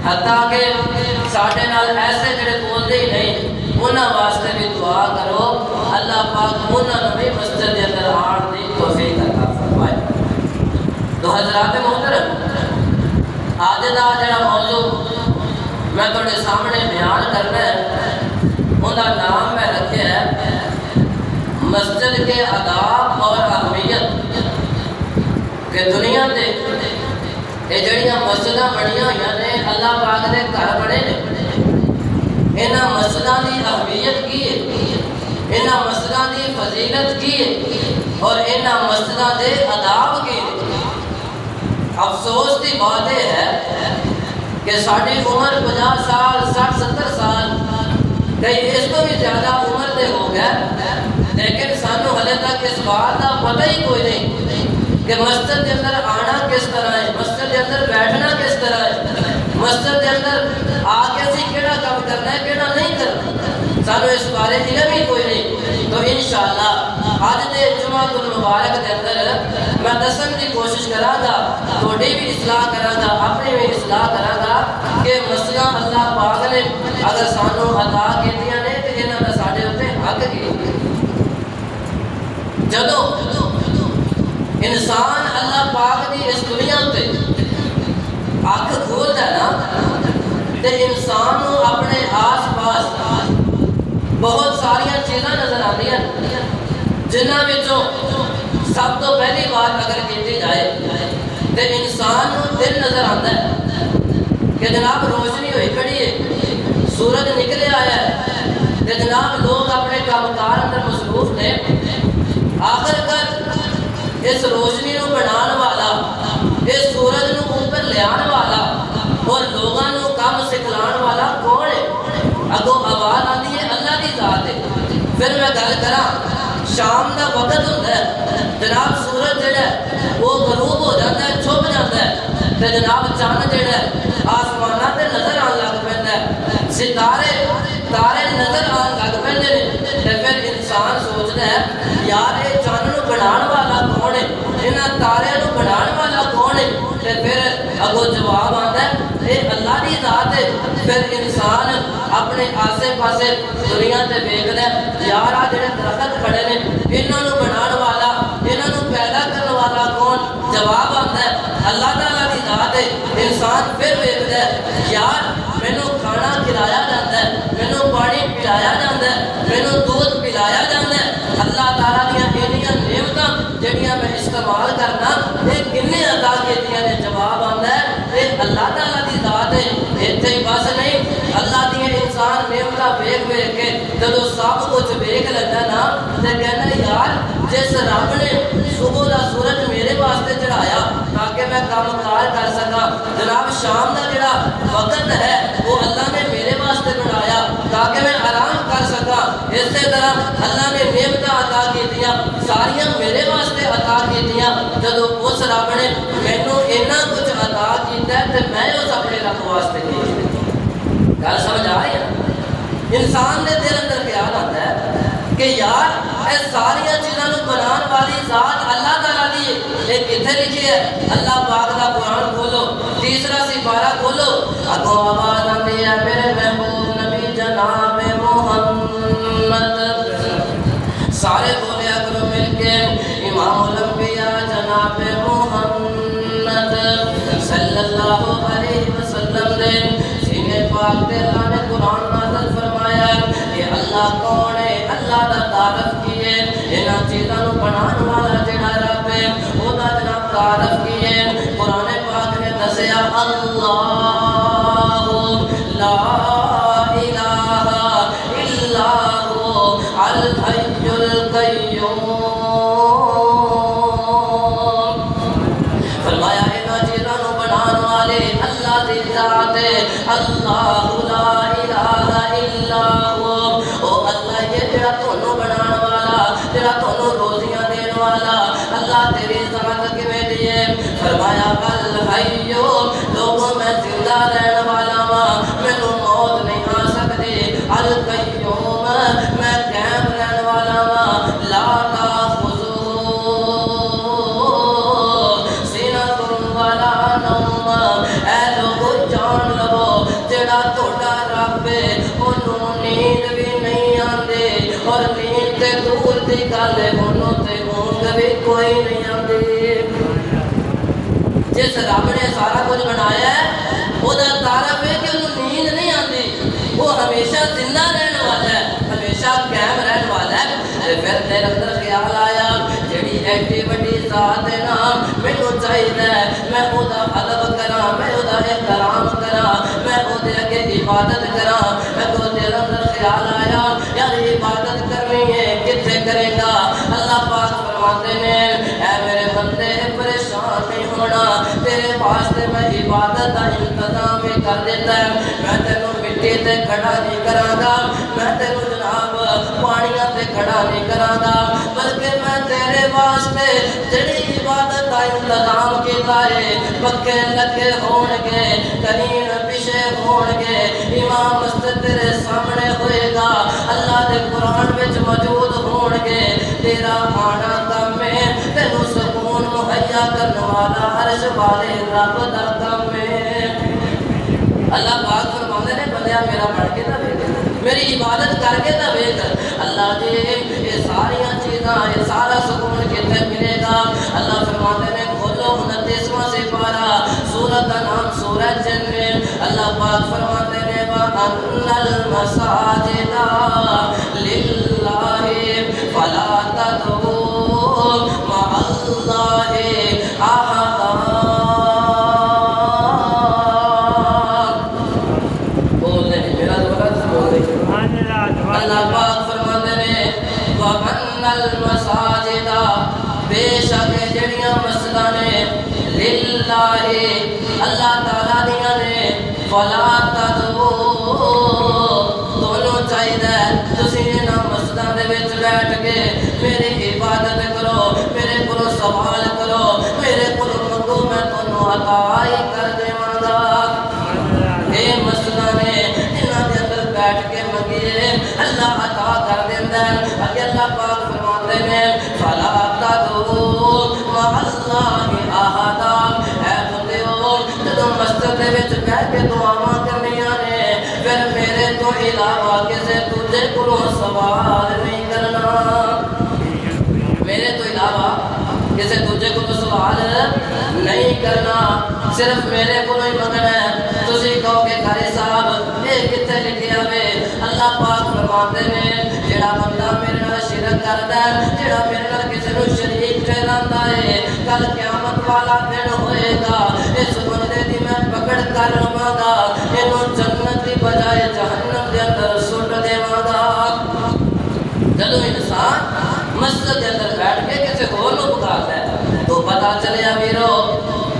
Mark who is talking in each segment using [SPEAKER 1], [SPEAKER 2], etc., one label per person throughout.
[SPEAKER 1] حتیٰ کہ ساڈے نال ایسے جڑے بولتے ہی نہیں انہاں واسطے بھی دعا کرو اللہ پاک انہاں نوں بھی مسجد دے اندر آن دی توفیق عطا فرمائے۔ تو حضرات محترم، آج دا جڑا موضوع میں تھوڑے سامنے بیان کرنا ہے ان کا نام میں رکھا ہے مسجد کے آداب اور اہمیت۔ کہ دنیا تے یہ جڑیاں مسجداں بنیاں ہوئی نے اللہ پاک دے گھر بنے نے، انہاں مسجداں دی اہمیت کی ہے، انہاں مسجداں دی فضیلت کی ہے اور انہاں مسجداں دے آداب کی ہے۔ افسوس کی بات یہ ہے کہ ساری عمر 50 سال 60-70 سال کئی اس کو بھی زیادہ عمر دے ہو گئے، لیکن سانو ہلے تک اس بات کا پتہ ہی کوئی نہیں کہ مسجد کے اندر آنا کس طرح ہے، مسجد کے اندر بیٹھنا کس طرح ہے، مسجد کے اندر آ کے اسی کیڑا کام کرنا ہے کیڑا نہیں کرنا، سانو اس بارے علم ہی کوئی نہیں۔ تو انشاءاللہ آج دے جمعہ المبارک کے اندر میں دسن کی کوشش کراں گا، تھوڑی بھی اصلاح کراں گا، اپنی بھی اصلاح کراں گا کہ مسجداں اللہ پاک نے اگر سانو عطا کیتیاں نے تے انہاں دا ساڈے اوتے حق کی۔ جدوں انسان اللہ پاک دی اس دنیا تے اکھ کھولدا ہے نا تے انسان نو اپنے آس پاس بہت ساری چیزاں نظر آندیاں جنہاں وچوں سب تو پہلی بات اگر کیتی جائے تے انسان نو دن نظر آندا ہے کہ جناب روشنی ہوئی کھڑی ہے، سورج نکلے آیا ہے تے جناب لوگ اپنے کامکار اندر مصروف نے، آخر کر اس روشنی نو بنان والا، اس سورج نو اوپر لیان والا اور لوگاں نو کام سکھلان والا کون ہے؟ اگوں آواز آتی ہے اللہ کی ذات ہے۔ پھر میں گل کراں شام دا وقت ہوتا ہے، جناب سورج جڑا ہے وہ غروب ہو جاتا ہے، چھپ جاتا ہے تے جناب چاند جڑا ہے آسماناں تے نظر آن لگ پیندا ہے، ستارے تارے نظر آن لگ پیندے نے تے پھر انسان سوچدا ہے یار یہ چاند نو بنان والا کون ہے، انہاں تارے نو بنان والا کون ہے؟ تے پھر اگوں جواب آندا ہے یہ اللہ دی ذات ہے۔ پھر انسان اپنے آسے پاسے دنیا تے ویکھدا ہے یار آ جڑے درخت کھڑے نے انہاں نو بنان والا، انہاں نو پیدا کرن والا کون؟ جواب آندا ہے اللہ تعالیٰ دی ذات ہے۔ انسان پھر ویکھدا ہے یار مینوں کھانا کھلایا جاندا ہے، مینوں پانی پلایا جاندا ہے، مینوں دودھ پلایا جاندا ہے، اللہ تعالیٰ دیاں انیاں نعمتاں جڑیاں میں استعمال کرنا یہ کنے عطا کیتیاں نے؟ جواب آندا ہے یہ اللہ تعالیٰ دی ذات ہے۔ ایتھے ہی بس نہیں، اللہ دی انسان نعمتاں ویکھ ویکھ کے جدوں سب کچھ ویکھ لیندا نا تے کہندا یار جس رب نے صبح دا سورج میرے واسطے چڑھایا تاکہ میں کام کار کر سکاں، جناب شام دا جڑا وقت ہے وہ اللہ نے میرے واسطے بنایا تاکہ میں آرام کر سکاں، اسی طرح اللہ نے نعمتاں عطا کیتیاں ساریاں میرے واسطے عطا کیتیاں۔ جدوں اس رب نے مینوں اتنا کچھ عطا کیتا ہے تے میں اس اپنے رب واسطے کی گل سمجھ آ رہی ہے؟ انسان دے دل اندر خیال آتا ہے کہ یار اے ساری چیزاں نو بنان والی ذات اللہ تعالیٰ دی ہے۔ یہ کتنے لکھی ہے؟ اللہ پاک دا قرآن کھولو، تیسرا سپارہ کھولو، اگوں آواز آتی ہے میرے محبوب نبی جناب محمد، سارے بولیا کرو مل کے امام الانبیاء جناب محمد صلی اللہ علیہ وسلم دے سینے پاک تے اللہ نے قرآن نازل فرمایا کہ اللہ کون ہے؟ اللہ دا تعارف کیے، انہاں چیزاں نو بنان والا جڑا رب ہے او دا جناب تعارف کیے۔ قرآن پاک نے دسیا اللہ لا الہ الا هو الحی القیوم، فرمایا انہاں چیزاں نو بنان والے اللہ دی ذات ہے، اللہ لا الہ الا هو، او اللہ یہ جڑا تانوں بنان والا، جڑا تانوں روزیاں دین والا، اللہ تیری ذات کیویں دی ہے؟ فرمایا الحی، لوگوں میں زندہ رہن والا ہاں، مینوں موت نہیں آ سکتی، القیوم میں قائم رہن والا ہاں، لا تاخذہ سنۃ ولا نوم، اے لوگو جان لو نیند بھی نہیں آندی اور نیند تے دور دی گل انہوں تے اونگ بھی کوئی نہیں آندی جس رب نے سارا کچھ بنایا ہے وہ تعارف ہے کہ انہوں نیند نہیں آندی وہ ہمیشہ زندہ رہنے والا ہے ہمیشہ قائم رہنے والا ہے پھر تیرے اندر خیال آیا جڑی ایڈی وڈی ذات ہے نا مینوں چاہیے میں او دا ادب کراں میں او دا احترام کراں میں او دے اگے عبادت کراں میں تو تیرے اندر خیال آیا یار عبادت کرنی ہے کتھے کرے گا اللہ پاک فرماتے ہیں اے میرے بندے پریشان نہیں ہونا تیرے واسطے میں عبادت کا انتظام کر دیتا ہے میں تینوں مٹی تے کھڑا نہیں کراں گا میں تینوں جناب پانیاں تے کھڑا نہیں کراں گا بلکہ میں تیرے واسطے جڑی عبادت کا انتظام کیتا ہے پکے لگے ہون گے کرین پیچھے ہون گے امام مسجد تیرے سامنے ہوئے گا اللہ دے قرآن وچ موجود ہون گے تیرا آنا کم ہے تینوں سکون مہیا کرنے والا عرش والے رب دا کم ہے اللہ پاک فرماندے نے بندیا میرا بن کے نہ ویکھ میری عبادت کر کے نہ ویکھ اللہ جی یہ ساری چیزاں یہ سارا سکون کتنے ملے گا اللہ فرماندے نے کھولو 29واں سپارہ سورۃ کا نام سورۃ جن میں اللہ پاک فرماتے ہیں وَأَنَّ الْمَسَاجِدَ لِلَّهِ فَلَا تَدْعُوا مَعَ اللَّهِ أَحَدًا اللہ پاک فرماتے ہیں وَأَنَّ الْمَسَاجِدَ بے شک جڑیاں مسجداں نے لِلَّهِ اللہ تعالیٰ دیاں نے فَلَا تَدْعُوا دونوں چاہیے تسی انہاں مسجداں دے وچ بیٹھ کے میری عبادت کرو میرے کو سوال کرو میرے کو منگو میں تانوں عطا ہی کر دیواں گا اے مسجداں نے انہاں دے اندر بیٹھ کے منگیے اللہ عطا کر دیندا ہے اگے اللہ پاک فرماتے ہیں فلا تدعوا مع اللہ احدا اے بندیو جدوں مسجد دے وچ بیٹھ کے دعاواں کرنیاں نے پھر میرے تو علاوہ کسے تجھے کو سوال نہیں کرنا میرے تو علاوہ کسے تجھے کو سوال نہیں کرنا صرف میرے کو ہی منگنا ہے تسی کہو کہ قاری صاحب یہ کتے لکھیا ہوئے اللہ پاک فرماتے ہیں جڑا بندہ میرے نال شرک کردا ہے جڑا میرے نال کسے نوں شریک ٹھہراندا ہے کل قیامت والا دن ہوئے گا اس بندے دی میں پکڑ کر لواں گا اینوں جنت دی بجائے جہنم دے اندر سٹ دیواں گا جدوں انسان مسجد دے اندر بیٹھ کے کسے ہور نوں پکاردا ہے تو پتہ چلیا ویرو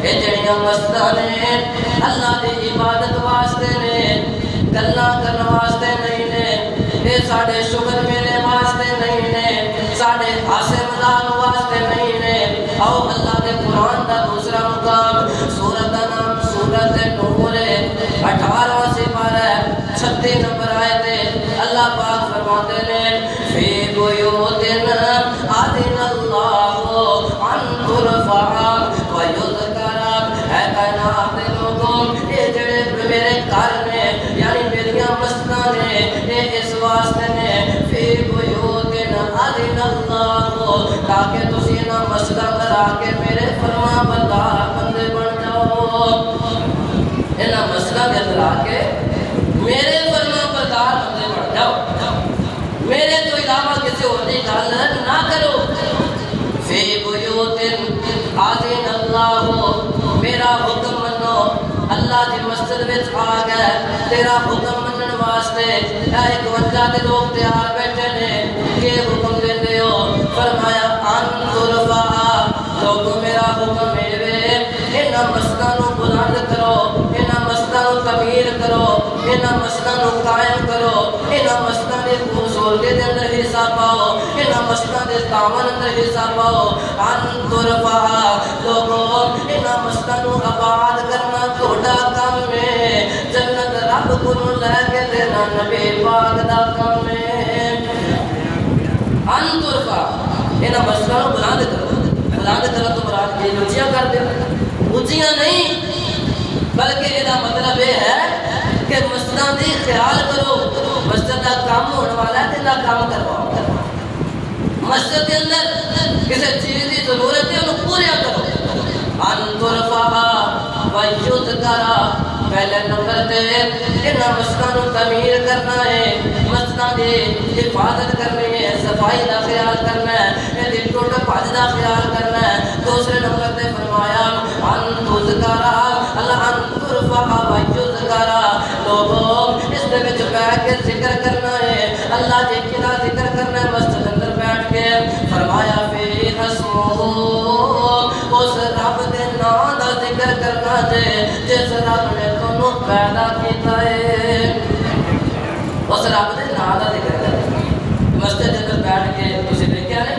[SPEAKER 1] یہ جڑیاں مسجداں نے اللہ دی عبادت واسطے نے گلاں کرن واسطے نہیں نے یہ ساڈے شکر میلے واسطے نہیں نے ساڈے ہاسے مذاق واسطے نہیں نے آؤ اللہ دے قرآن دا دوسرا مقام سورۃ دا نام سورۃ نور 18واں سپارہ 36 نمبر آیت ہے اللہ پاک فرماتے ہیں فی بیوت اذن اللہ ان ترفع ویذکر اے کائنات دے لوگوں یہ جڑے میرے گھر نے یعنی میریاں مسجداں نے یہ اس واسطے نے فی بیوت اذن اللہ تاکہ تسی انہاں مسجداں اندر آ کے میرے فرما بردار بندے بن جاؤ انہاں مسجداں دے اندر آ کے میرے فرما بردار بندے بن جاؤ میرے تو علاوہ کسی اور کی گل نہ کرو فی بیوت اذن اللہ میرا حکم منو اللہ دی مسجد وچ آ گئے تیرا حکم منن واسطے اے 51 دے لوگ تیار بیٹھے نے کہ حکم دیندے ہو فرمایا ان ترفع لوگوں میرا حکم ہے انہاں مسجداں نوں بلند کرو انہاں مسجداں نوں تعمیر کرو انہاں مسجداں نوں قائم کرو انہاں مسجداں دے خوبصورتی دے اندر حصہ پاؤ انہاں مسجداں دے تعاون اندر حصہ پاؤ ان ترفع لوگوں انہاں مسجداں نوں آباد کرنا تہاڈا کم ہے جنت رب کو لے کے دینا نبی پاک دا کم ہے ان ترفع انہاں مسجداں نوں بلند کرو تو مراد یہ اونچیاں کر دے اونچیاں نہیں بلکہ یہ مطلب یہ ہے کہ مسجداں دی خیال کرو مسجد دا کام ہونے والا ہے تو نہ کام کرواؤ. مسجد کے اندر کسی چیز کی ضرورت ہے انہوں پوریا کرو. انترفا ویذکرا پہلے نمبر تے انہاں مسجداں نوں تعمیر کرنا ہے, مسجداں دی حفاظت کرنی ہے, صفائی دا خیال کرنا ہے, اے ٹوٹ بھج دا خیال کرنا ہے. دوسرے نمبر تے فرمایا انتذکرا اللہ انترفا ویذکرا لوگوں اس دے وچ بیٹھ کے ذکر کرنا ہے, اللہ جی کدا ذکر کرنا ہے مسجد اندر بیٹھ کے. فرمایا فی اسمہ اس رب دے نام دا ذکر کرنا جے جس رب نے تانوں پیدا کیتا ہے, اس رب دے نام دا ذکر کرنا. مسجد دے اندر بیٹھ کے تسی دیکھیا نے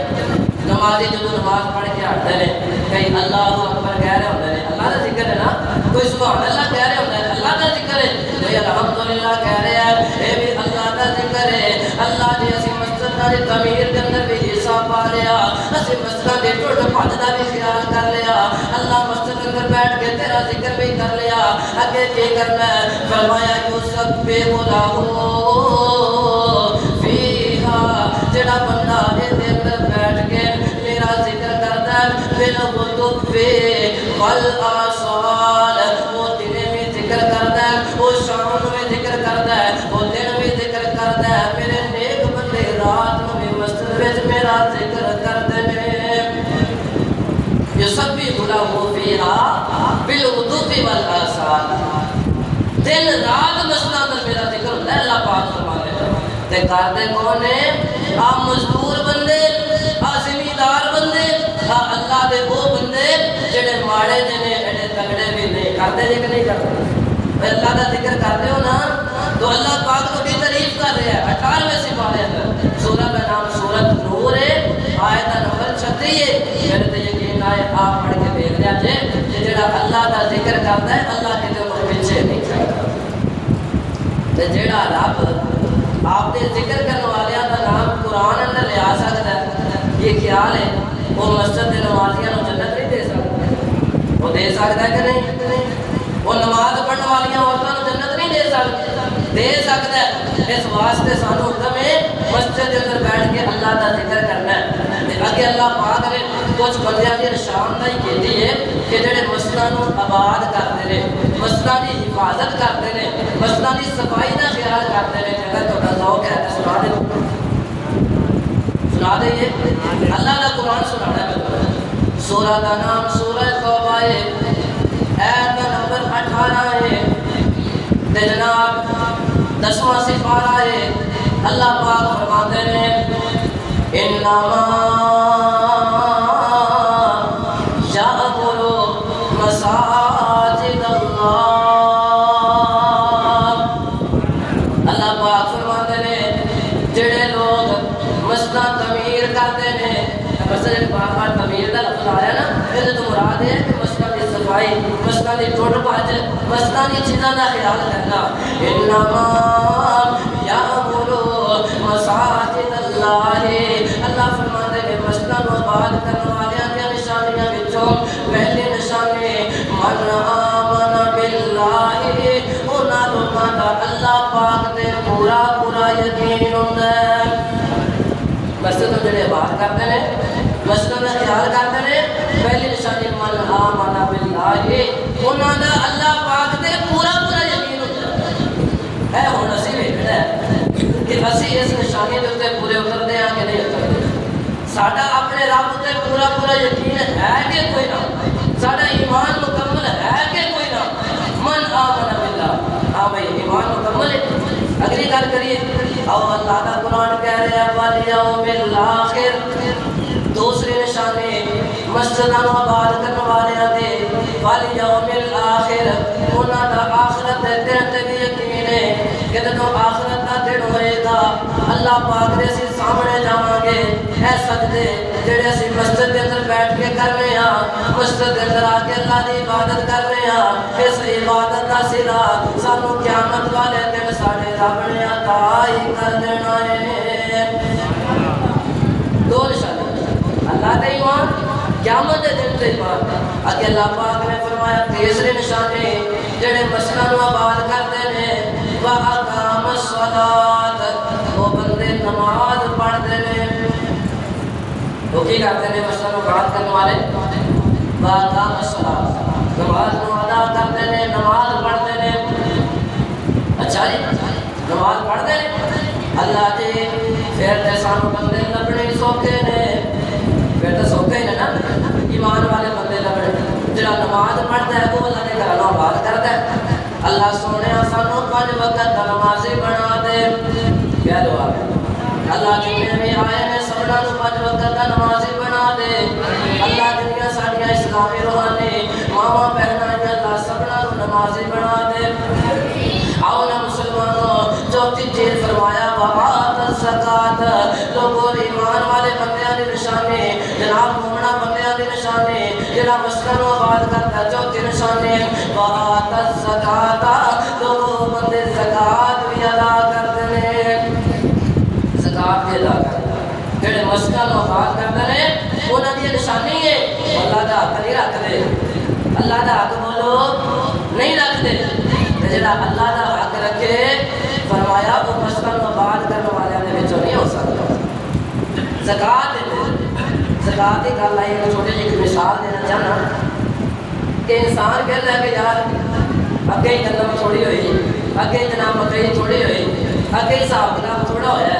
[SPEAKER 1] نمازی جدوں نماز پڑھ کے ہٹدے نے کئی اللہ اکبر کہہ رہے ہوندے نے, اللہ دا ذکر ہے نا, کوئی سبحان اللہ کہہ رہے ہوندے نے, اللہ دا ذکر ہے, کوئی الحمدللہ کہہ رہے ہیں, اے بھی اللہ دا ذکر ہے. اللہ جی اسی مسجد دی تعمیر دے اندر بھی حصہ پا لیا, اسی مسجد دے ٹوٹ بھج دا بھی خیال کر لیا, اللہ مسجد اندر بیٹھ کے تیرا ذکر بھی کر لیا. اگے کی کرنا ہے فرمایا یسبح لہ فیہا جڑا بندہ دے اندر بیٹھ کے میرا ذکر کرتا ہے بالغدو والآصال, وہ دن میں ذکر کرتا ہے, وہ شام میں ذکر کرتا ہے, وہ دن میں ذکر کرتا ہے. میرے نیک بندے رات میں مسجد وچ میرا ذکر کرتے ہیں. یسبح لہ فیہا بالغدو والآصال, دن رات مسجد اندر میرا ذکر ہوتا ہے. اللہ پاک فرماتے ہیں تے کرتے کون نے, آ مزدور بندے, آ زمیندار بندے, آ اللہ دے وہ بندے جڑے ماڑے جنے ایڈے تگڑے بھی نہیں کرتے جے کہ نہیں کرتے. اللہ دا ذکر کرتے ہو نا تو اللہ پاک کو بھی تعریف کر رہا ہے. 18ویں سپارے اندر سورہ کا نام سورۃ نور ہے, آیت نمبر 36 ہے. میرے تے یقین آئے آپ پڑھ کے دیکھ لیا جے جڑا اللہ دا ذکر کرتا ہے اللہ کے دل پیچھے نہیں چلتا. تے جڑا رب آپ دے ذکر کرنے والے دا نام قرآن اندر لے آ سکتا ہے, یہ خیال ہے وہ مسجد دے نمازیاں نوں جنت نہیں دے سکتا. وہ دے سکتا ہے کہ نہیں, وہ نماز پڑھنے والیاں عورتوں نوں جنت نہیں دے سکتا, دے سکتا ہے. اس واسطے سانوں حکم ہے مسجد دے اندر بیٹھ کے اللہ دا ذکر کرنا ہے. تے اگے اللہ پاک نے کچھ بندیاں دی نشاندہی کیتی ہے کہ جڑے مسجداں نوں آباد کرتے نے, مسجداں دی حفاظت کرتے نے, مسجداں دی صفائی دا خیال کرتے نے. اگر تہاڈا ذوق ہے تے سنا دے, سنا دئیے. اللہ دا قرآن سنانا ہے. سورہ کا نام سورہ توبہ ہے, آیت نمبر 18 ہے. تے جناب 10واں سپارہ ہے. اللہ پاک فرماتے ہیں انما یعمر مساجد اللہ. اللہ پاک فرماتے ہیں جڑے لوگ مسجداں تعمیر کرتے ہیں, مسجد بار تعمیر کا لفظ آیا نا, یہ تو مراد ہے کہ مسجد کی صفائی, مسجد کی ٹوٹ بھج, مسجد کی چیزوں کا خیال کرنا. انما یعمر مساجد اللہ, اللہ فرماتے ہیں مسجداں نوں آباد کرنے والیاں دی نشانیاں وچوں پہلی نشانی من آمن باللہ, انہاں لوکاں دا اللہ پاک تے پورا پورا یقین ہوندا ہے. مسجد نوں جڑے آباد کرتے ہیں, مسجد کا خیال کرتے ہیں, پہلی نشانی من آمن باللہ, انہاں دا اللہ پاک تے پورا پورا یقین ہوندا ہے. ہن اسی ویکھنا ہے کہ اسی اس نشانی دے اوپر پورے اترتے ہیں کہ نہیں اترتے. ساڈا اپنے رب تے پورا پورا یقین ہے کہ کوئی نہ, ساڈا ایمان مکمل ہے کہ کوئی نہ. من آمن باللہ, ہاں بھائی ایمان مکمل ہے. اگلی گل کریے, او اللہ کا قرآن کہہ رہا ہے والیوم الآخر. دوسری نشانی مسجداں نوں آباد کرنے والیاں دے والیوم الآخر, انہاں دا آخرت دے دن تے بھی یقین ہے کہ جدوں آخرت دا دن ہوئے گا اللہ پاک دے اسی سامنے جاواں گے. اے سجدے جڑے اسی مسجد دے اندر بیٹھ کے کر رہے ہاں, مسجد دے اندر آ کے اللہ دی عبادت کر رہے ہاں, اس عبادت دا صلہ سانوں قیامت والے دن ساڈے رب نے عطا ہی کر دینا ہے. دو نشانی اللہ تے ایمان, قیامت دے دن تے ایمان. اگے اللہ پاک نے فرمایا تیسری نشانی جڑے مسجداں نوں آباد کرتے ہیں وَأَقَامَ الصَّلَاةَ, وہ وہ کی کرتے ہیں مثلا بات کرنے والے باقام الصلاۃ نماز کو ادا کرتے ہیں نماز پڑھتے ہیں اچھا جی نماز پڑھتے ہیں اللہ جی پھر تے سانو بندے لبنے سوکھے نے پھر تو سوکھے ہی نا ایمان والے بندے لبنے جڑا نماز پڑھتا ہے وہ اللہ نے گھروں بات کرتا ہے اللہ سونے سانو 5 وقت نمازی بنا دے کیا دعا ہے اللہ جتنے بھی آئے ہیں سبنا کو 5 وقت نمازی بنا دے اللہ دنیا ساڑیاں اسلامی روحانی ماما بہناں اللہ سبنا کو نمازی بنا دے آؤ نا مسلمانوں چوتھی چیز فرمایا وآت الزکات لوگوں ایمان والے بندیاں دی نشانی جناب مومنہ بندیاں دی نشانی جناب مسکن و آباد کرتا چوتھی نشانی وآت الزکات لوگوں بندے زکات بھی ادا کرتے ہیں زکات بھی ادا کرتے ہیں جڑے مسکن و آباد کرتے ہیں انہاں دی نشانی ہے اللہ دا حق نہیں رکھ دے اللہ دا حق بولو نہیں رکھ دے جڑا اللہ دا حق رکھے فرمایا وہ مسکن و آباد کرنے والے دے وچوں نہیں ہو سکتا زکات زکات کی گل آئی چھوٹی جی مثال دینا چاہنا کہ انسان کہہ رہا ہے کہ یار اگے ہی گندم تھوڑی ہوئی اگے ہی جناب مکئی تھوڑی ہوئی اگے ہی حساب کتاب تھوڑا ہوا ہے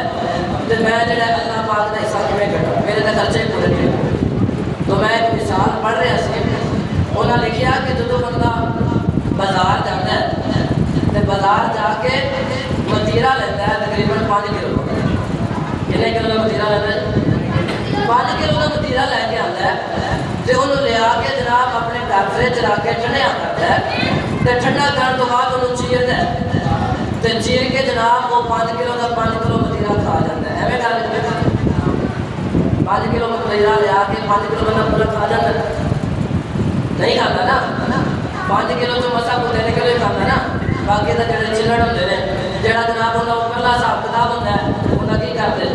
[SPEAKER 1] تو میں جڑا اللہ پاک کا حصہ کیویں کٹا میرے تو خرچے پورے نہیں تو میں ایک مثال پڑھ رہا سی انہاں لکھیا کہ جدوں بندہ بازار جاتا ہے تو بازار جا کے متیرا لیتا ہے تقریباً 5 کلو کتنے کلو کا متیرا لیتا ہے 5 کلو کا متیرا لے کے آتا ہے تو انہوں لیا کے جناب اپنے گھر فریج چلا کے ٹھنڈیا کرتا ہے تو ٹھنڈا کرنے تو بعد انہوں چیرتا ہے تو چیر کے جناب وہ 5 کلو کا 5 کلو متیرا کھا جاتا ہے ایویں گل 5 کلو متیرا لیا کے 5 کلو بندہ پورا کھا جاتا ہے نہیں کھاتا نا 5 کلو تو مسا کو 3 کلو ہی کھاتا نا باقی تو جڑے چلڑ ہوندے نے جڑا جناب انہاں اوپرلا حساب کتاب ہوندا ہے انہاں کی کرتے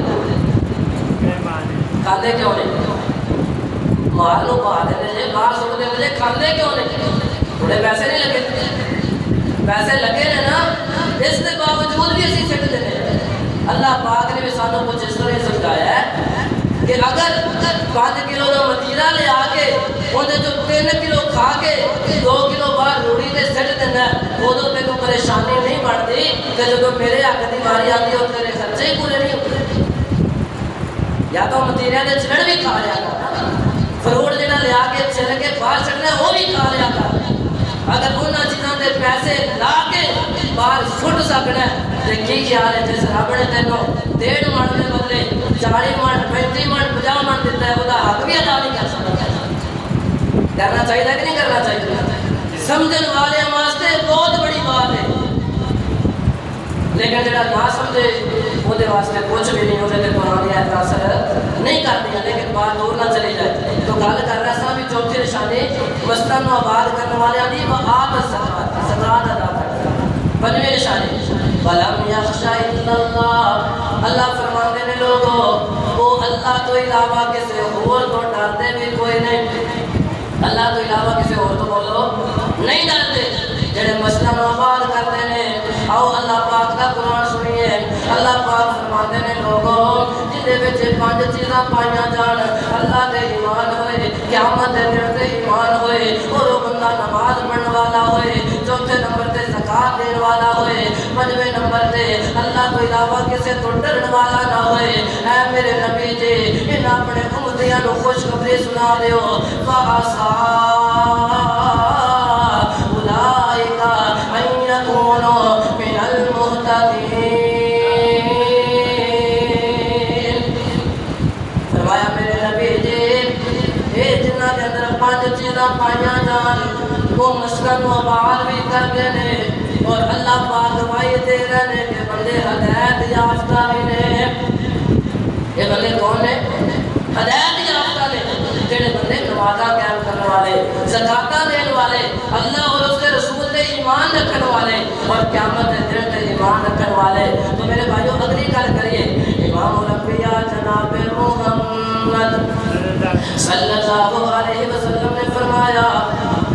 [SPEAKER 1] کھاندے کیوں نہیں مال نو پا دیندے جے باہر سٹ دیندے جے کھاندے کیوں نہیں تھوڑے پیسے نہیں لگے پیسے لگے نے نا اس کے باوجود بھی اسی سٹ دینے اللہ پاک نے بھی سانو کچھ اس طرح سمجھایا ہے کہ اگر 5 کلو کا متیرا لے آ کے اندر جو 3 کلو کھا کے 2 کلو باہر روڑی تے سٹ دینا ادو تینوں پریشانی نہیں بنتی کہ جب میرے حق کی باری آتی ہے اور تیرے خرچے ہی پورے نہیں ہوتے یا تو متیرے کے چلڑ بھی کھا لیا کر فروٹ جہاں لیا کے چل کے باہر چڑھنا وہ بھی کھا لیا کر اگر انہوں چیزوں کے پیسے لا کے باہر سٹ سکنا تو کی خیال ہے جس رب نے تینوں 1.5 من کے بدلے 40 من 35 من 50 من دیتا ہے وہ حق بھی ادا نہیں کر سکتا کرنا چاہیے کہ نہیں کرنا چاہیے سمجھن والے واسطے بہت بڑی بات ہے لیکن جڑا نہ سمجھے وہ واسطے کچھ بھی نہیں ہوتے قرآن کی آیت اثر نہیں کرتی لیکن بات دور نہ چلی جائے تو گل کر رہا سا بھی چوتھی نشانی مسجد کو آباد کرنے والے دی وآت الزکات زکات ادا کرنا 5ویں نشانی ولم یخش الا اللہ اللہ فرماتے ہیں لوگوں وہ اللہ تو علاوہ کسی اور تو ڈرتے بھی کوئی نہیں اللہ تو علاوہ کسی اور تو بولو نہیں ڈرتے جڑے مسجد کو آباد کرتے ہیں آؤ اللہ پاک کا قرآن سنیے اللہ پاک فرماتے ہیں لوگوں جندے وچ 5 چیزاں پائیاں جان اللہ تے ایمان ہوئے قیامت دے دن تے ایمان ہوئے اور وہ بندہ نماز پڑھنے والا ہوئے چوتھے نمبر تے زکات دینے والا ہوئے 5ویں نمبر تے اللہ تو علاوہ کسی تو ڈرن والا نہ ہوئے اے میرے نبی جی ان اپنے امتیاں نو خوشخبری سنا دیو فاسا پائیاں جان وہ مسکن و آباد بھی کرتے ہیں اور اللہ پاک گواہی دے رہے ہیں کہ بندے ہدایت یافتہ بھی نے یہ بندے کون ہیں ہدایت یافتہ نے جڑے بندے نمازاں قائم کرنے والے زکاتاں دینے والے اللہ اور اس کے رسول تے ایمان رکھنے والے اور قیامت کے دن تے ایمان رکھنے والے تو میرے بھائیو اگلی گل کریے امام الانبیاء جناب محمد صلی اللہ علیہ وسلم نے فرمایا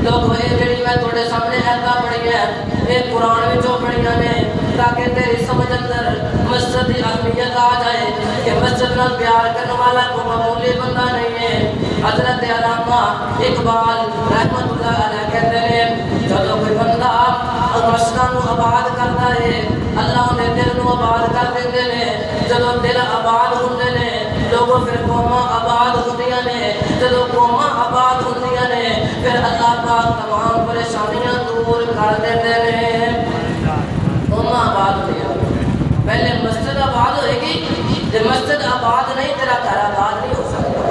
[SPEAKER 1] لوگوں یہ جڑی میں تھوڑے سامنے ایتا پڑھی ہے یہ قرآن وچوں پڑھیاں نے تاکہ تیری سمجھ اندر مسجد کی اہمیت آ جائے کہ مسجد نہ نال پیار کرنے والا کوئی معمولی بندہ نہیں ہے۔ حضرت علامہ اقبال رحمت اللہ علیہ کہتے ہیں جدو کوئی بندہ مسجداں نو آباد کرتا ہے اللہ نے دل نو آباد کر دیندے نے، جدو دل آباد ہوندے نے لوگوں پھر قوماں آباد ہوندیاں نے، جدو قوماں آباد ہوندیاں نے پھر اللہ پاک تمام پریشانیاں دور کر دیندے نے۔ قوماں آباد ہوندیاں، پہلے مسجد آباد ہوئے گی، جب مسجد آباد نہیں تیرا گھر آباد نہیں ہو سکتا،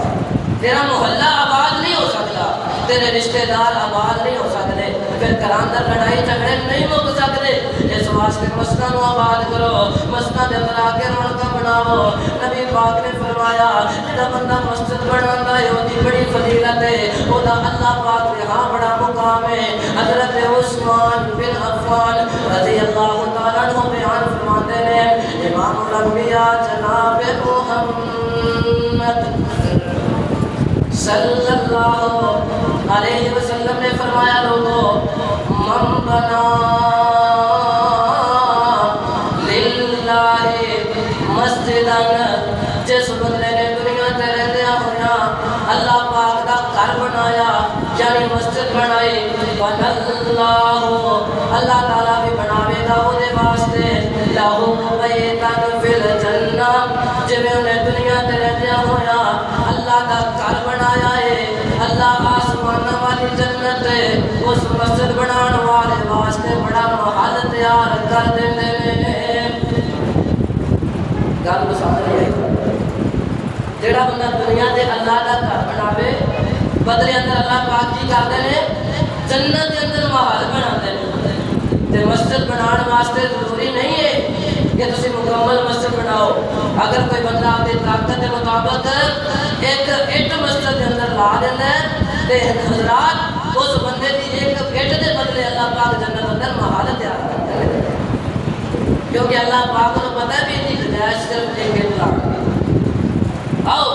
[SPEAKER 1] تیرا محلہ آباد نہیں ہو سکتا، تیرے رشتہ دار آباد نہیں ہو سکتے، پھر کراندر لڑائی جھگڑے نہیں مک سکتے۔ اس واسطے مسجداں نو آباد کرو، مسجداں دے اندر آ کے رونقاں بناؤ۔ نبی پاک نے فرمایا جڑا بندہ مسجد بناوندا ہے اودی بڑی فضیلت ہے، اودا اللہ پاک دے ہاں بڑا مقام ہے۔ حضرت عثمان بن عفان رضی اللہ تعالی عنہ بیان فرماتے ہیں امام الانبیاء جناب محمد صلی اللہ علیہ وسلم نے فرمایا لوگوں من بنا للہ مسجدا، جس بندے نے دنیا تے رہندیاں ہویا اللہ پاک دا گھر بنایا یعنی مسجد بنائی، بن اللہ اللہ تعالیٰ بھی بناوے گا وہ دے واسطے لہو بیتن فی الجنہ، جویں انہیں دنیا تے رہندیاں ہویا اللہ دا گھر بنایا ہے، اللہ آسمان والی جنت اس مسجد بنان والے واسطے بڑا محل تیار کر دیندے نے۔ گل سمجھ نہیں آئی؟ جڑا بندہ دنیا تے اللہ دا گھر بناوے بدلے اندر اللہ پاک کی کردے نے جنت دے اندر محل بناندے نے۔ تے مسجد بنان واسطے ضروری نہیں ہے کہ تسی مکمل مسجد بناؤ، اگر کوئی بندہ اپنی طاقت کے مطابق ایک اٹ مسجد کے اندر لا دینا ہے تے حضرات اس بندے کی ایک اٹ دے بدلے اللہ پاک جنت اندر محل تیار کرتا ہے، کیونکہ اللہ پاک کو پتہ ہے بھی اتنی گنجائش صرف ایک اٹ لانے کی۔ آؤ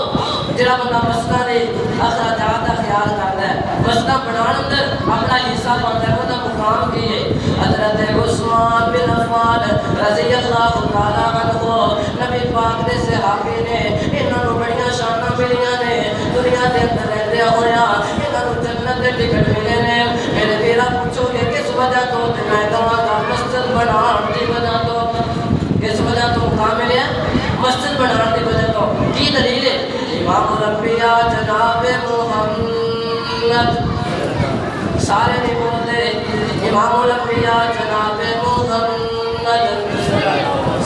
[SPEAKER 1] جڑا بندہ مسجداں دے اخراجات کا خیال کرتا ہے، مسجداں بنان اندر اپنا حصہ پاتا ہے، وہ مقام کی ہے۔ حضرت عثمان بن عفان رضی اللہ تعالیٰ عنہ نبی پاک دے صحابی نے، انہاں نوں بڑیاں شاناں ملیاں نے، دنیا دے اندر رہندیاں ہویا انہاں نوں جنت دے ٹکٹ ملے نے۔ میرے ویرا پوچھو گے کس وجہ تو، تے میں کہاں گا مسجد بنان دی وجہ تو۔ کس وجہ تو مقام ملیا؟ مسجد بنان دی وجہ تو۔ کی دلیل ہے؟ امام الانبیاء جناب محمد، سارے نہیں بولتے، امام الانبیاء جناب محمد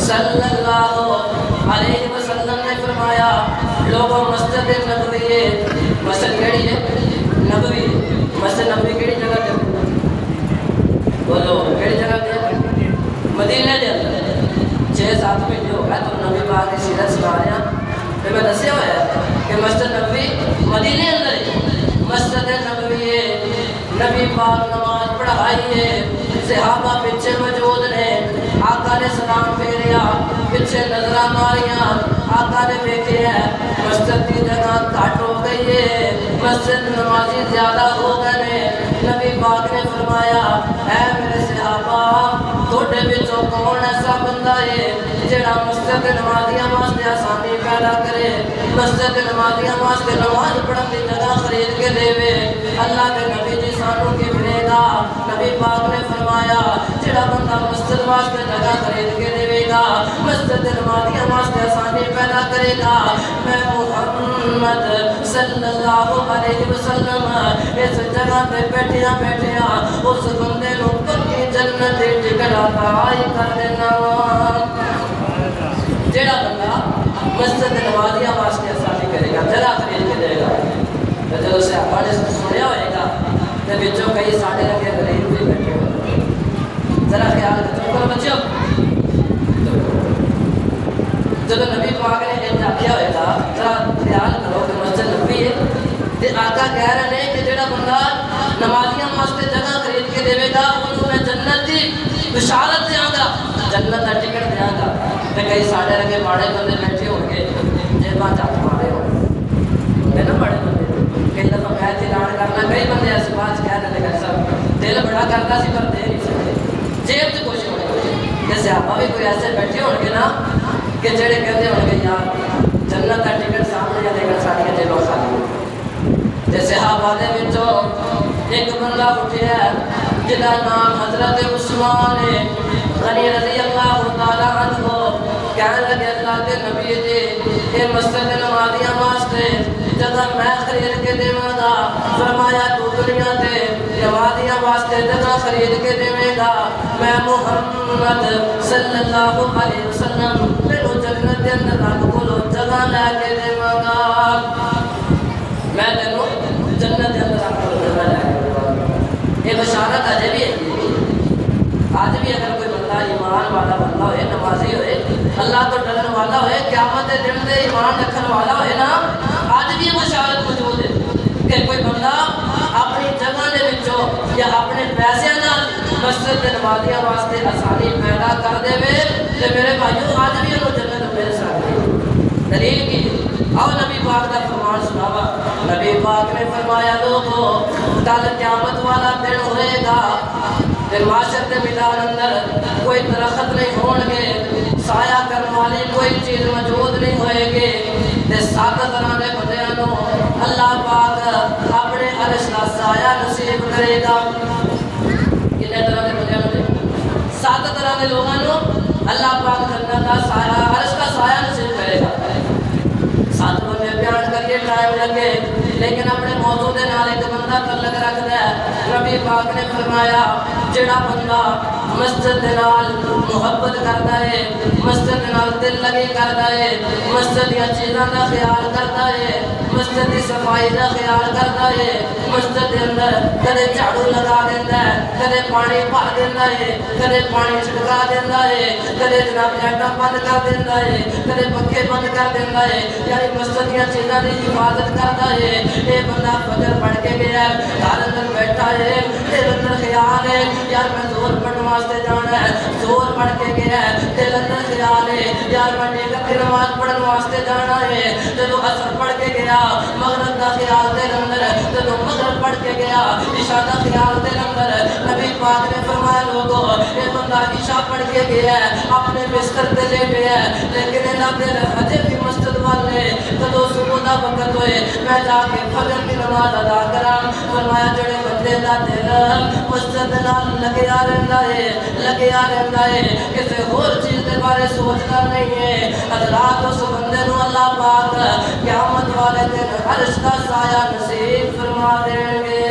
[SPEAKER 1] صلی اللہ علیہ وسلم نے فرمایا لوگوں مسجد نبوی ہے، مسجد کیڑی ہے؟ نبوی ہے۔ مسجد نبوی کیڑی جگہ تے؟ بولو کیڑی جگہ تے؟ مدینے دے اندر۔ 6-7 مہینے ہو گئے تو نبی پاک کی سیرت سنا رہے ہیں، پھر میں دسیا ہوا ہے کہ مسجد نبوی مدینے اندر ہے، مسجد نبوی ہے، نبی پاک نماز پڑھائی ہے، صحابہ پیچھے موجود نے، آقا نے سلام پھیریا، پیچھے نظرہ ماریاں، آقا نے دیکھے ہے مسجد کی جگہ گھٹ ہو گئی ہے، مسجد نمازی زیادہ ہو گئے، نبی پاک نے فرمایا اے میرے صحابہ تھوڑے بچوں کون ایسا بندہ ہے جڑا مسجد نمازیاں واسطے آسانی پیدا کرے، مسجد نمازیاں واسطے نماز پڑھن کی جگہ خرید کے دے، اللہ کے نبی جی سانوں کی ملے گا۔ نبی پاک نے فرمایا جڑا بندہ مسجد واسطے جگہ خرید کے دے گا، مسجد نمازیاں واسطے آسانی پیدا کرے گا، میں محمد صلی اللہ علیہ وسلم اس جگہ پہ بیٹھیاں بیٹھیاں اس بندے نو پکی جنت دی ٹکٹ عطا کر دینا۔ جڑا بندہ مسجد نمازیاں واسطے آسانی کرے گا، جگہ خرید کے دے گا، تو جب اسے آپ نے سنیا ہوئے گا تو بچوں کئی ساڑھے لگے غریب بھی بیٹھے ہوئے، ذرا خیال کرو بچوں، جب نبی پاک نے ایک آخیا ہوئے گا ذرا خیال کرو کہ مسجد نبوی ہے، تے آقا کہہ رہے ہیں کہ جڑا بندہ نمازیاں واسطے جگہ خرید کے دے گا انہوں میں جنت کی بشارت دیاں گا، جنت کا ٹکٹ دیاں گا۔ تے کئی ساڑھے لگے ماڑے بندے بیٹھے ہو گے جیباں چپ مارے ہوتے نا ماڑے بندے، کئی دفعہ میں اعلان کرنا، کئی بندے ایسے بات کہہ رہے ہیں سب دل بڑا کرتا سی پر دے نہیں سکتے، جیب سے کچھ ہونے جیسے آپ بھی کوئی ایسے بیٹھے ہو گے نا کہ جڑے کہتے ہو گے یار جنت کا ٹکٹ سامنے یا لیکن ساڑیاں جیلوں خالی تے صحابہ دے وچوں ایک بندہ اٹھیا جدا نام حضرت عثمان غنی رضی اللہ تعالی عنہ کہنے لگے اللہ کے نبی جی اے مسجد نمازیاں واسطے جگہ میں خرید کے دیواں گا فرمایا تو دنیا تے نمازیاں واسطے جگہ خرید کے دیویں گا میں محمد صلی اللہ علیہ وسلم تینوں جنت دے اندر رب کولوں جگہ لے کے دیواں گا میں تینوں جنت دے اندر رب کولوں جگہ لے کے دیواں گا یہ بشارت اجے بھی ہے آج بھی اگر کوئی بندہ ایمان والا بندہ ہوئے نمازی ہوئے اللہ تو ڈرن والا ہوئے قیامت دے دن دے ایمان رکھن والا ہوئے نا آج بھی یہ بشارت موجود ہے کہ کوئی بندہ اپنی جگہ دے وچوں یا اپنے پیسے نال مسجد دے نمازیاں واسطے آسانی پیدا کر دے تے میرے بھائیو آج بھی انہوں جنت مل سکتی ہے دلیل کی آؤ نبی پاک کا فرمان سناوا نبی پاک نے فرمایا لوگو کل قیامت والا دن ہوئے گا پھر معاشر کے میدان اندر کوئی درخت نہیں ہون گے سایہ کرنے والی کوئی چیز موجود نہیں ہوئے گی تے سات طرح دے بندیاں نو اللہ پاک اپنے عرش کا سایہ نصیب کرے گا کتنے طرح دے بندیاں نو سات طرح دے لوگاں نو اللہ پاک جنت کا سایہ عرش کا سایہ نصیب کرے گا سات بندے بیان کریے ٹائم لگے لیکن اپنے موضوع دے نال ایک بندہ تعلق رکھدا ہے نبی پاک نے فرمایا جڑا بندہ مسجد دے نال محبت کردا ہے مسجد دے نال دل لگی کردا ہے مسجد دی چیزاں دا خیال کردا ہے مسجد دی صفائی دا خیال کردا ہے مسجد دے اندر کدے جھاڑو لگا دیندا ہے کدے پانی بھر دیندا ہے کدے پانی چھڑکا دیندا ہے کدے جناب لائٹاں بند کر دیندا ہے کدے پنکھے بند کر دیندا ہے یعنی مسجد دی چیزاں دی حفاظت کردا ہے اے بندہ فجر پڑھ کے گیا گھر اندر بیٹھا ہے دل اندر خیال ہے یار میں زور پڑھنے واسطے جانا ہے زور پڑھ کے گیا دل اندر خیال ہے یار میں نیکت کی نماز پڑھنے واسطے جانا ہے جدو عصر پڑھ کے گیا مغرب کا خیال دل اندر جدو مغرب پڑھ کے گیا عشاء کا خیال دل اندر نبی پاک نے فرمایا لوگو یہ بندہ عشاء پڑھ کے گیا اپنے بستر تے لیٹے ہے لیکن انہاں دل اجے بھی مسجد والے جدو صبح دا وقت ہوئے میں جا کے فجر کی نماز ادا کراں فرمایا جڑے بندے دا دل مسجد نال لگیا رہندا ہے کسی اور چیز دے بارے سوچتا نہیں ہے حضرات اس بندے نو اللہ پاک قیامت والے دن عرش کا سایہ نصیب فرما دیں گے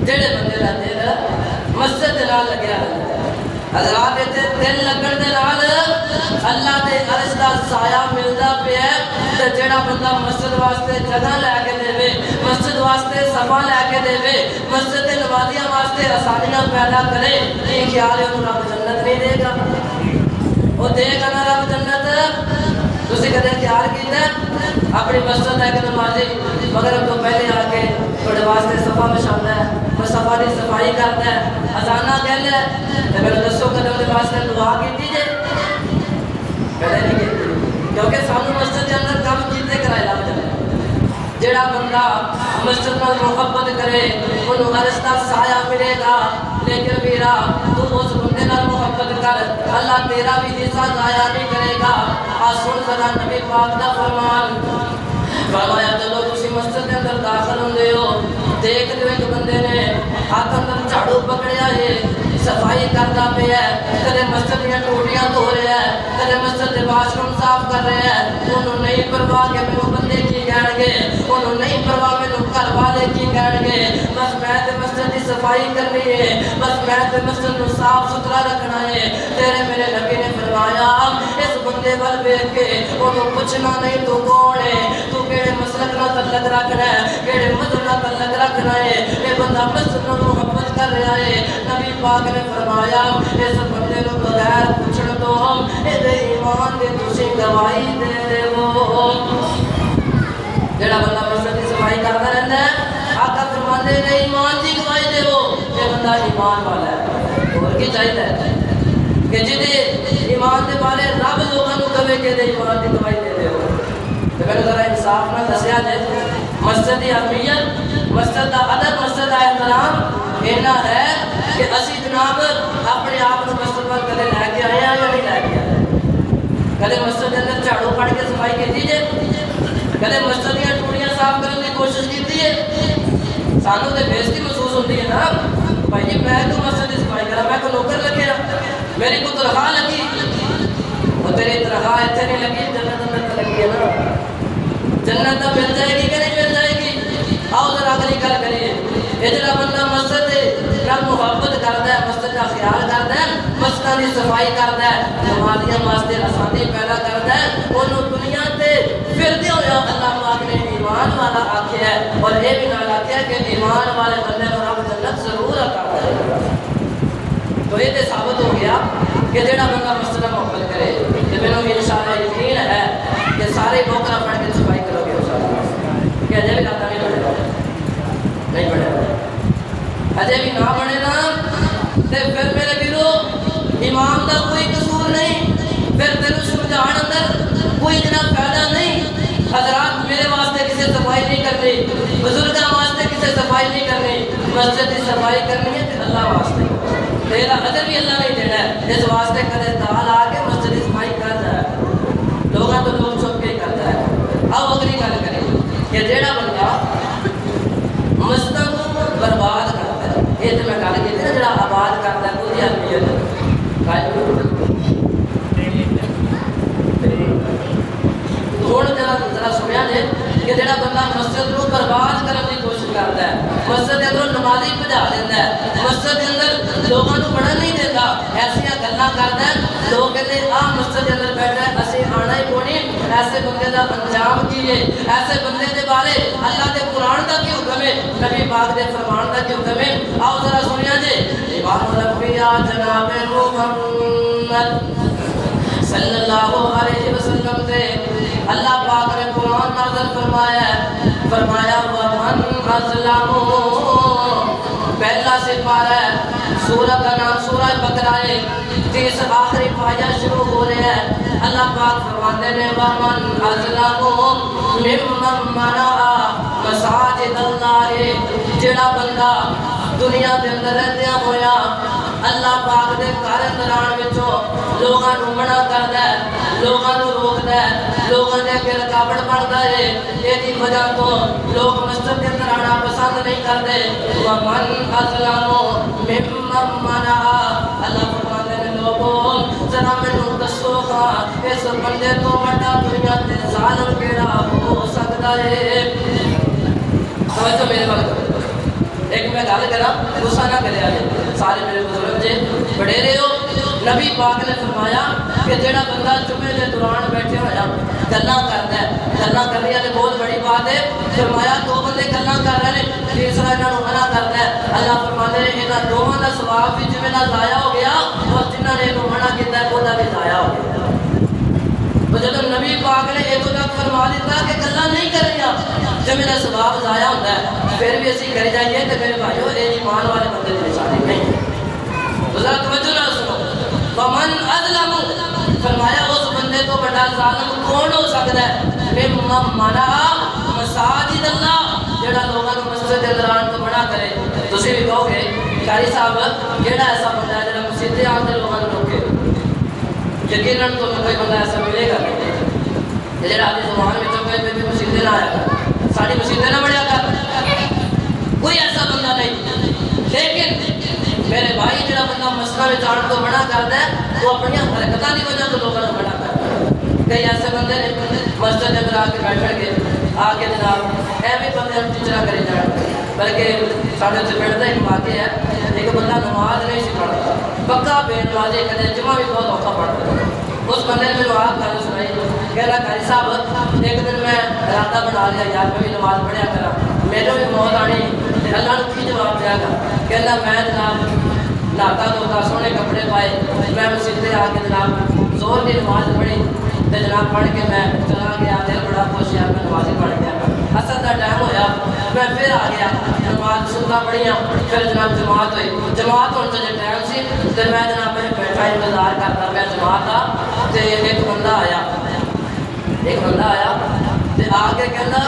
[SPEAKER 1] جڑے بندے دا دل مسجد نال لگیا رہندا ہے حضرات تے دل لگن دے نال اللہ دے عرش دا سایہ ملدا پیا تے جڑا بندہ مسجد واسطے جگہ لے کے دے مسجد واسطے صفا لے کے دے مسجد دے نمازیاں واسطے آسانیاں پیدا کرے یہ خیال ہے انہوں رب جنت نہیں دے گا وہ دے گا نا رب جنت تسی کدے خیال کیتا اپنی مسجد ہے کہ نمازی مغرب تو پہلے آ کے تھوڑے واسطے صفا بچھاتا ہے وہ صفا دی صفائی کرتا ہے اذانہ کہہ لے تے میرے دسو قدم دے واسطے دعا کیتی جے کدے نہیں کیتی کیونکہ سانو مسجد کے اندر کام کیتے کرائے لگ جائے جڑا بندہ مسجد نال محبت کرے انہوں عرش دا سایہ ملے گا لیکن میرا تو اس بندے نال محبت کر اللہ تیرا بھی حصہ ضائع نہیں کرے گا سن ذرا نبی پاک دا فرمان فرمایا چلو تسی مسجد کے اندر داخل ہوندے ہو دیکھ دو ایک بندے نے ہاتھ اندر جھاڑو پکڑیا ہے صفائی کرتا پیا ہے کدے مسجد دیا ٹوٹیاں دھو رہا ہے کدے مسجد کے واش روم صاف کر رہا ہے انہوں نہیں پرواہ کہ میرے بندے کی کہن گے انہوں نہیں پرواہ میرے گھر والے کی کہن گے بس میں تے مسجد کی صفائی کرنی ہے بس میں تے مسجد کو صاف ستھرا رکھنا ہے تیرے میرے نبی نے فرمایا اس بندے وال ویکھ کے انہوں پوچھنا نہیں تو کون ہے تو کیڑے مسلک نال تعلق رکھنا ہے کیڑے مذہب نال تعلق رکھنا ہے یہ بندہ مسجد نال محبت کر رہا ہے نبی پاک نے فرمایا اس بندے نو بغیر پوچھن تو اے دے ایمان دے تسی گواہی دے دیو جڑا بندہ مسجد کی صفائی کرتا رہتا ہے آقا فرماندے نے ایمان دی گواہی دیو یہ بندہ ایمان والا ہے اور کی چاہیے کہ جدے ایمان دے بارے رب لوگوں کو کہے کہ دے ایمان دی گواہی دے دیو تو میں ذرا انصاف نہ دسیا جائے مسجد کی اہمیت مسجد کا ادب مسجد کا احترام اینا ہے کہ اسی جناب اپنے آپ کو مسجد پر کدے لے کے آئے ہیں یا نہیں لے کے آئے کدے مسجد کے اندر جھاڑو کدے مسجد دیا ٹوڑیاں صاف کرنے کی کوشش کی ہے؟ سانوں تے بےزتی محسوس ہوتی ہے نا بھائی جی میں تو مسجد کی صفائی کرا میں کو نوکر لگے میری کو تنخواہ لگی وہ تیری تنخواہ اتنے نہیں لگی جنت اندر لگی ہے نا جنت تو مل جائے گی کہ نہیں مل جائے گی آؤ ذرا اگلی گل کریے یہ جڑا بندہ مسجد نال محبت کرتا ہے مسجد کا خیال کرتا ہے مسجد کی صفائی کرتا ہے نمازیاں واسطے آسانی پیدا کرتا ہے انہوں دنیا تے پھردے ہوئے اللہ پاک نے ایمان والا آکھیا ہے اور یہ بھی نال آکھیا ہے کہ ایمان والے بندے کو رب جنت ضرور عطا کرے گا تو یہ ثابت ہو گیا کہ جڑا بندہ مسجد میں محبت کرے کہ میں انشاءاللہ یقین ہے کہ سارے بوکرا پڑھ کے صفائی کرو گے انشاءاللہ کہ اجے بھی لاتا نہیں پڑے گا نہیں پڑے گا اجے بھی نہ بنے نا تے پھر میرے ویرو امام دا کوئی قصور نہیں پھر تینوں سمجھان اندر کوئی جناب فائدہ نہیں حضرات میرے واسطے کسی صفائی نہیں کرنی بزرگاں واسطے کسی صفائی نہیں کرنی مسجد کی صفائی کرنی ہے کہ اللہ واسطے تیرا اجر بھی اللہ نہیں دینا ہے اس واسطے کدے دال آ کے مسجد کی صفائی کرتا ہے لوگاں تو لوگ چھپ کے کرتا ہے اب اگلی گل کریں کہ جیڑا بندہ مسجد کو برباد کرتا ہے یہ تو میں گل کی نا جڑا آباد کرتا ہے وہی اہمیت ہوں ذرا سنیا جی کہ جڑا بندہ مسجد کو برباد کرنے کی کوشش کرتا ہے مسجد کے اندر نمازی بجا دیتا ہے مسجد کے اندر لوگوں کو پڑھن نہیں دیتا ایسا گلاں کرتا ہے لوگ کہتے ہیں آہ مسجد کے اندر بیٹھا ہے اسی آنا ہی کونی ایسے بندے کا انجام کی ہے ایسے بندے کے بارے اللہ کے قرآن کا کی حکم ہے نبی پاک کے فرمان کا کی حکم ہے آؤ ذرا سنیا جی امام الانبیاء جناب محمد صلی اللہ علیہ وسلم سے اللہ پاک نے قرآن نازل فرمایا وَمَنْ أَظْلَمُ پہلا سپارہ ہے سورہ کا نام سورہ بقرہ ہے تیس آخری پایا شروع ہو رہے ہیں اللہ پاک فرماتے ہیں وَمَنْ أَظْلَمُ مِمَّنْ مَنَعَ مَسَاجِدَ اللَّهِ جڑا بندہ دنیا کے اندر رہدیاں ہویا اللہ پاک دے گھر اندران وچوں لوگاں نوں منع کردا ہے لوگاں نوں روکدا ہے لوگاں دے اگے رکاوٹ بندا ہے ایدی وجہ تو لوگ مسجد کے اندر آنا پسند نہیں کرتے وَمَنْ أَظْلَمُ مِمَّنْ مَنَعَ اللہ فرماتے ہیں لوگوں ذرا مینوں دسو گا اس بندے تو بڑا دنیا تے ظالم کیڑا ہو سکدا ہے توجہ میرے وقت ایک میں گل کرا غصہ نہ کرے سارے میرے بزرگ جے وڈیرے ہو نبی پاک نے فرمایا کہ جڑا بندہ جمعے کے دوران بیٹھے ہوا گلاں کرتا ہے گلاں کرنے والے بہت بڑی بات ہے فرمایا دو بندے گلاں کر رہے ہیں تیسرا انہاں نوں منع کرتا ہے اللہ فرماتے ہیں انہاں دوواں دا ثواب بھی جویں نہ ضائع ہو گیا اور جنہاں نے انہوں منع کیتا ہے وہ بھی ضائع ہو گیا تو جب نبی پاک نے یہ تو تک فرما دیتا کہ گلاں نہیں کرنیاں جب میرا ثواب ضائع ہوتا ہے پھر بھی اسی کری جائیے تو میرے بھائیو یہ ایمان والے بندے کی نشانی نہیں تو ذرا توجہ نہ سنو وَمَنْ أَظْلَمُ فرمایا اس بندے تو بڑا ظالم کون ہو سکتا ہے مِمَّنْ مَنَعَ مَسَاجِدَ اللَّهِ جڑا لوگوں کو مسجد کے اندر تو منع کرے تسی بھی کہو گے قاری صاحب جڑا ایسا بندہ ہے جڑا مسجد کے اندر لوگوں کو روکے یقیناً تو کوئی بندہ ایسا ملے گا نہیں جڑا اپنی زبان میں چکے پہ مسجد نہ آیا کر ساری مسجدیں نہ بڑھیا کر کوئی ایسا بندہ نہیں لیکن میرے بھائی جڑا بندہ مسجد میں جان تو منع کرتا ہے وہ اپنی حرکتوں کی وجہ تو لوگوں کو منع کرتا ہے کئی ایسے بندے نے مسجد کے اندر آ کے بیٹھ کے آ کے جناب ایویں بندے ہم ٹیچرا کرے جان بلکہ سارے اتنے پنڈ کا ایک واقعہ ہے ایک بندہ نماز نہیں سی پڑھتا پکا بے نمازی کدے جمعہ بھی بہت اوکھا پڑھتا ہے اس بندے نے میرے آپ گل سنائی کہنا قاری صاحب ایک دن میں ارادہ بنا لیا یار میں بھی نماز پڑھیا کرا میرے بھی موت آنی اللہ نے کی جواب دیا گا کہنا میں جناب نہاتا دھوتا سونے کپڑے پائے میں مسجد آ کے جناب زور کی نماز پڑھی تو جناب پڑھ کے میں چلا گیا دل بڑا خوش ہے میں نمازی پڑھ گیا اصل کا ٹائم ہوا میں پھر آ گیا نماز سنتا پڑھیاں پھر جناب جماعت ہوئی جماعت ہونے سے ٹائم سی تو میں جناب میں بیٹھا انتظار کرتا میں جماعت آ تو ایک بندہ آیا تو آ کے کہنا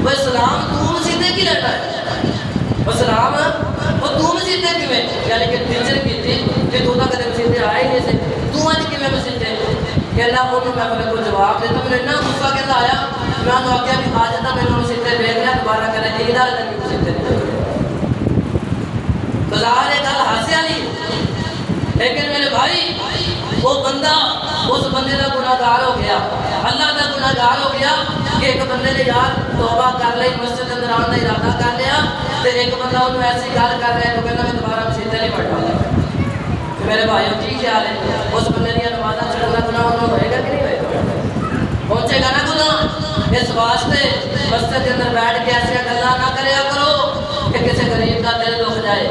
[SPEAKER 1] وہ سلام تو مسجد کی رہنا ہے وہ سلام وہ تو مسجد کیویں یعنی کہ ٹیچر کی تھی کہ تو کدے مسجد آئے نہیں سے تو اج کیویں مسجد کہنا انہوں میں پہلے کو جواب دیتا میں اتنا غصہ کہتا آیا میں انہوں آگیا بھی آج تک میں انہوں سیتے دیکھ لیا دوبارہ کرے عید والے دن بھی سیتے نہیں تو ظاہر گل ہاسے والی لیکن میرے بھائی وہ بندہ اس بندے کا گناہگار ہو گیا اللہ کا گناہگار ہو گیا کہ ایک بندے نے یار توبہ کر لی مسجد کے اندر آنے کا ارادہ کر لیا تو ایک بندہ انہوں ایسی گل کر رہا ہے تو کہنا میں دوبارہ مسجد نہیں پڑھا میرے بھائیوں کی خیال ہے اس بندے دیا نمازاں چھڑنا گناہ انہوں ہوئے گا کہ نہیں ہوئے گا پہنچے گا نا گناہ اس واسطے مسجد کے اندر بیٹھ کے ایسی گلاں نہ کریا کرو کہ کسی غریب کا دل دکھ جائے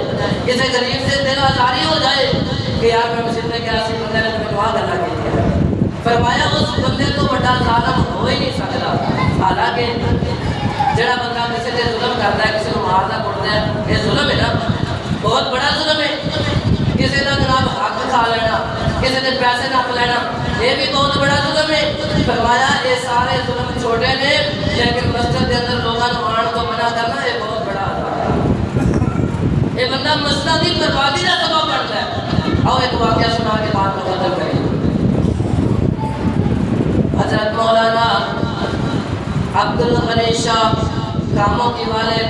[SPEAKER 1] کسی غریب سے دل آزاری ہو جائے کہ یار میں مسجد میں گیا سی بندے نے تمہیں دعا کرنا کی فرمایا اس بندے تو بڑا ظالم ہو ہی نہیں سکتا حالانکہ جڑا بندہ کسی سے ظلم کرتا ہے کسی کو مارنا پڑتا ہے یہ ظلم ہے نا بہت بڑا ظلم ہے کسی کا جناب حق کھا لینا کسی نے پیسے نپ لینا یہ بھی بہت بڑا ظلم ہے فرمایا یہ سارے ظلم چھوٹے نے لیکن مسجد کے اندر لوگوں کو آن کو منع کرنا یہ بہت بڑا عذاب ہے یہ بندہ مسجد کی بربادی کا سبب بنتا ہے آؤ ایک واقعہ سنا کے بعد میں ختم کریں حضرت مولانا عبدالغنی شاہ کاموں کی والے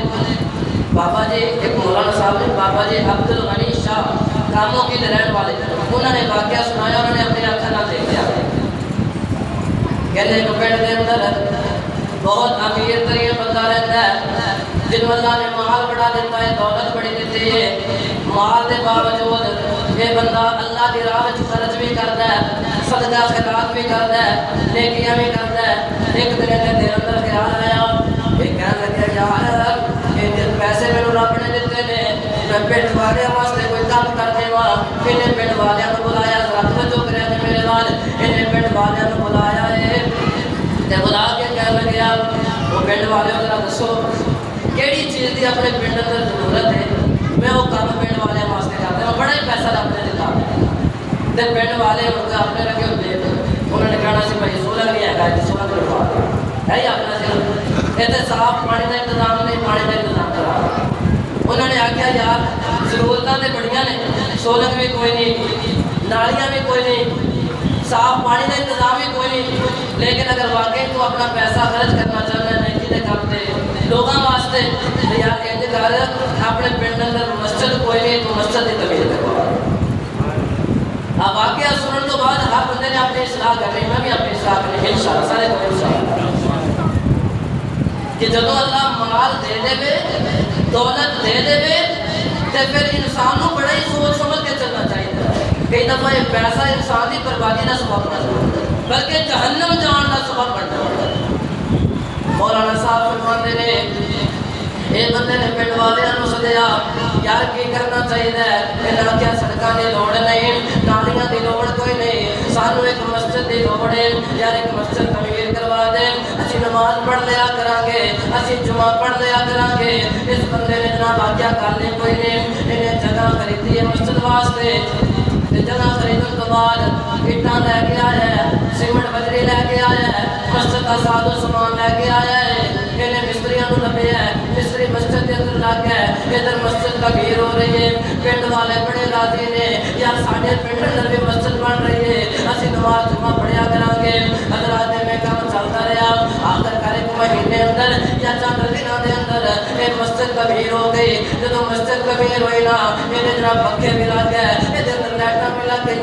[SPEAKER 1] بابا جی ایک مولانا صاحب نے بابا جی عبدالغنی شاہ کاموں کی رہنے والے انہوں نے واقعہ سنایا انہوں نے اپنی آنکھوں نہ دیکھا کہتے ہیں پنڈ کے اندر بہت امیر ترین بندہ رہتا ہے جنہوں اللہ نے مال بڑا دیتا ہے دولت بڑی دیتی ہے مال کے باوجود یہ بندہ اللہ کی راہ میں خرچ بھی کرتا ہے صدقہ خیرات بھی کرتا ہے نیکیاں بھی کرتا ہے ایک دن کے دل اندر خیال آیا یہ کہنے لگا یار یہ پیسے میرے رب نے دیتے ہیں میں پنڈ والے واسطے کوئی کام کر دے وا انہیں پنڈ والوں کو بلایا رب جو کرے نے میرے نال انہیں پنڈ والوں کو بلایا ہے تے بلا کے کہنے لگا وہ پنڈ والے ذرا دسو کیڑی چیز دی اپنے پنڈ اندر ضرورت ہے میں وہ کام پنڈ والے واسطے کرتا ہوں بڑا ہی پیسہ رب نے دیتا تے پنڈ والے ان اپنے رکھے ہوتے انہوں نے کہنا سی بھائی سولہ نہیں ہے سولہ کروا ہے اپنا سی یہ صاف پانی کا انتظام نہیں پانی کا انتظام کرا انہوں نے آخیا یار ضرورتیں تو بڑیاں نے سہولت بھی کوئی نہیں نالیاں بھی کوئی نہیں صاف پانی کا انتظام بھی کوئی نہیں لیکن اگر واقعی تو اپنا پیسہ خرچ کرنا چاہتا ہے نیکی کے کام سے لوگوں واسطے تو یار انج کر اپنے پنڈ اندر مسجد کوئی نہیں تو مسجد کی تعمیر کروا واقعہ سننے تو بعد ہر بندے نے اپنی اصلاح کرنی میں بھی اپنی اصلاح کرنی انشاءاللہ سارے کو انشاءاللہ کہ جدو اللہ مال دے دے بے دولت دے دے بے تے پھر انسان کو بڑا ہی سوچ سمجھ کے چلنا چاہیے کئی دفعہ یہ پیسہ انسان کی بربادی کا سبب بنتا بلکہ جہنم جان کا سبب بنتا مولانا صاحب فرماتے نے یہ بندے نے پنڈ والوں سدیا یار کی کرنا چاہیے انہاں کیا سڑکاں دی لوڑ نہیں نالیاں دی لوڑ کوئی نہیں سانو ایک مسجد دی لوڑ ہے یار ایک مسجد تعمیر کروا دے اسی نماز پڑھ لیا کران گے اسی جمعہ پڑھ لیا کران گے اس بندے نے جناب آگیا کر لے کوئی نہیں انہیں جگہ خریدی ہے مسجد واسطے جگہ خریدن تو بعد اٹاں لے کے آیا ہے سیمنٹ بجری لے کے آیا ہے مسجد کا ساز و سامان لے کے آیا ہے انہیں مستریاں کو لبے ہے مستری مسجد کے اندر لگ گئے ادھر مسجد کا بھیڑ ہو رہی ہے پنڈ والے بڑے راضی نے یار ساڈے پنڈ اندر بھی مسجد بن رہی ہے اسی نماز جمعہ پڑھیا کران گے حضرات میں کام چلتا رہا آخر کر ایک مہینے اندر یا چند دنوں کے اندر یہ مسجد کا بھیڑ ہو گئی جب مسجد کا بھیڑ ہوئی نا یہ جناب پکے بھی لگ گئے یہ اندر لائٹاں بھی لگ گئی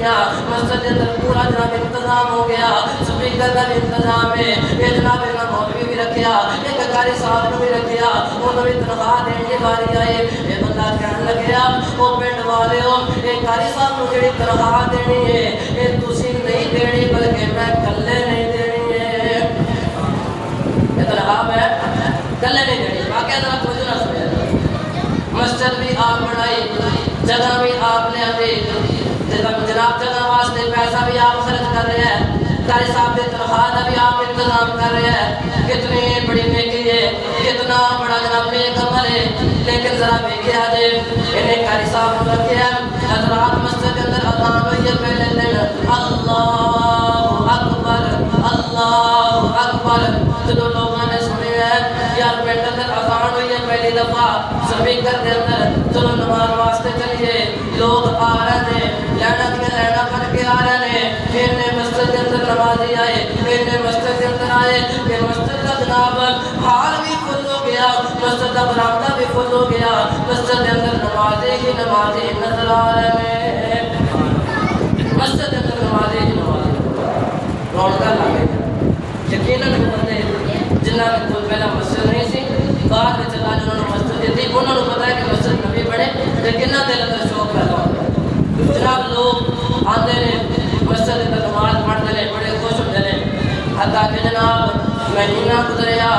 [SPEAKER 1] مسجد کے اندر پورا جناب انتظام ہو گیا سپیکر کا بھی انتظام ہے یہ جناب مولوی بھی رکھیا ایک قاری صاحب کو بھی رکھیا انہوں بھی تنخواہ دینے کی باری آئی یہ بندہ کہنے لگیا وہ پنڈ والے ہو یہ قاری صاحب کو جڑی تنخواہ دینی ہے یہ تسی نہیں دینی بلکہ میں کلے نہیں دینی ہے یہ تنخواہ میں کلے نہیں دینی واقعہ ذرا توجہ نہ سمجھے مسجد بھی آپ بڑھائی جگہ بھی آپ نے آتی جناب جگہ واسطے پیسہ بھی آپ خرچ کر رہے ہیں قاری صاحب کی تنخواہ کا بھی آپ انتظام کر رہے ہیں کتنی بڑی نیکی ہے کتنا بڑا جناب نیک عمل ہے لیکن ذرا دیکھا جائے انہیں قاری صاحب کو رکھے ہیں حضرات مسجد کے اندر اذان ہوئی ہے پہلے دن اللہ اکبر تو لوگوں نے سنی ہے یار پنڈ اندر اذان ہوئی ہے پہلی دفعہ سپیکر کے اندر چلو نماز واسطے چلیے لوگ آ رہے ہیں لینا دیا لینا کر کے آ رہے ہیں پھر نے مسجد کے اندر نمازی آئے پھر نے مسجد کے اندر آئے کہ مسجد کا مسجد کا برآمدہ بھی فل ہو گیا، مسجد کے اندر نمازی ہی نمازی نظر آ رہے ہیں، مسجد کے اندر نمازی ہی نمازی رونقاں لگ گئی۔ یقیناً وہ بندے جنہاں کے کول پہلا مسجد نہیں سی، بعد میں چلا جنہوں نے مسجد دی، انہوں نے پتا ہے کہ مسجد نبی بنے، لیکن نہ دل اندر شوق پیدا ہوتا۔ جناب لوگ آتے ہیں مسجد اندر نماز پڑھتے ہیں، بڑے خوش ہوتے ہیں، حتیٰ کہ جناب مہینہ گزریا،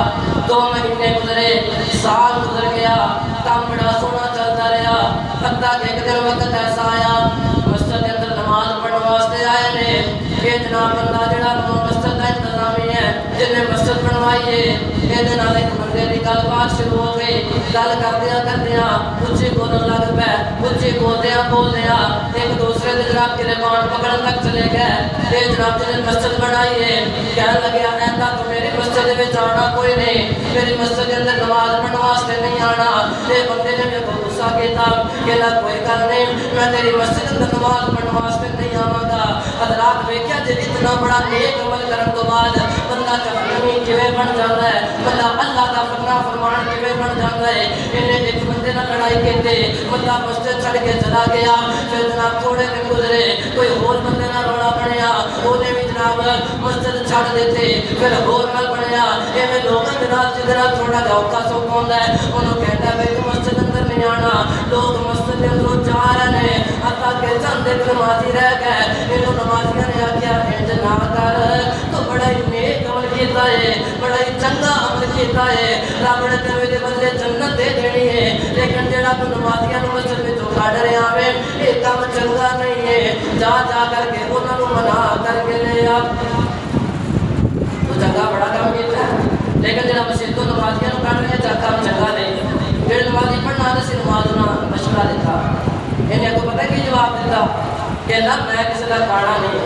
[SPEAKER 1] 2 مہینے گزرے، سال گزر گیا، کام بڑا سونا چلتا رہا، حتیٰ کہ ایک دن وقت ایسا آیا مسجد کے اندر نماز پڑھنے واسطے آئے نے کہ جناب بندہ جڑا مسجد کا انتظامی ہے جن نے مسجد بنوائی ہے، یہ نال ایک بندے کی گل بات شروع ہو گئی، گل کردیا اچھی بولن لگ پے، اچھی بولدیا ایک دوسرے کے جناب گریبان پکڑن تک چلے گئے۔ یہ جناب جن نے مسجد بنائی ہے کہنے لگیا ایسا تو میری مسجد میں آنا کوئی نہیں، میری مسجد کے اندر نماز پڑھنے واسطے نہیں آنا۔ یہ بندے نے میرے کو غصہ کیا کہ نہ کوئی گل نہیں، میں تیری مسجد کے اندر نماز پڑھنے واسطے نہیں آواں گا۔ حضرات ویکھیا جے اتنا بڑا نیک عمل کرن تو بعد بندہ جہنمی کیویں بن جاندا ہے، بندہ اللہ دا فرما فرمان کیویں بن جاندا ہے۔ انہیں ایک بندے نال لڑائی کیتے، بندہ مسجد چھڑ کے چلا گیا، پھر جناب تھوڑے دن گزرے کوئی اور بندے نال روڑا بنیا، اونے بھی جناب مسجد چھڑ دیتے، پھر ہور نال بنیا، ایویں لوکاں دے نال جدے نال تھوڑا جا اوکھا سوکھ ہوندا ہے انہوں کہندا بھائی تو مسجد اندر نہیں آنا۔ لوگ مسجد دے اندروں جا رہے ہیں، حتیٰ کہ چند ایک نمازی رہ گئے، انہوں نمازیاں نے آخیا انج نہ کر، تو بڑا ہی نیک عمل کیتا ہے، بڑا ہی چنگا عمل کیتا ہے، رب نے تینوں دے بدلے جنت دے دینی ہے، لیکن جڑا تو نمازیاں نوں مسجد وچوں کڈ رہا ہے یہ کام چنگا نہیں ہے، جا جا کر کے انہاں نوں منع کر کے لے آ۔ تو چنگا بڑا کام کیتا ہے، لیکن جڑا مسجد تو نمازیاں نوں کڈ رہا ہے کام چنگا نہیں۔ جڑے نمازی پڑھنا سی نماز انہاں مشورہ دیتا، انہیں کو پتہ کی جواب دیتا کہ نہ میں کسی کا کھانا نہیں،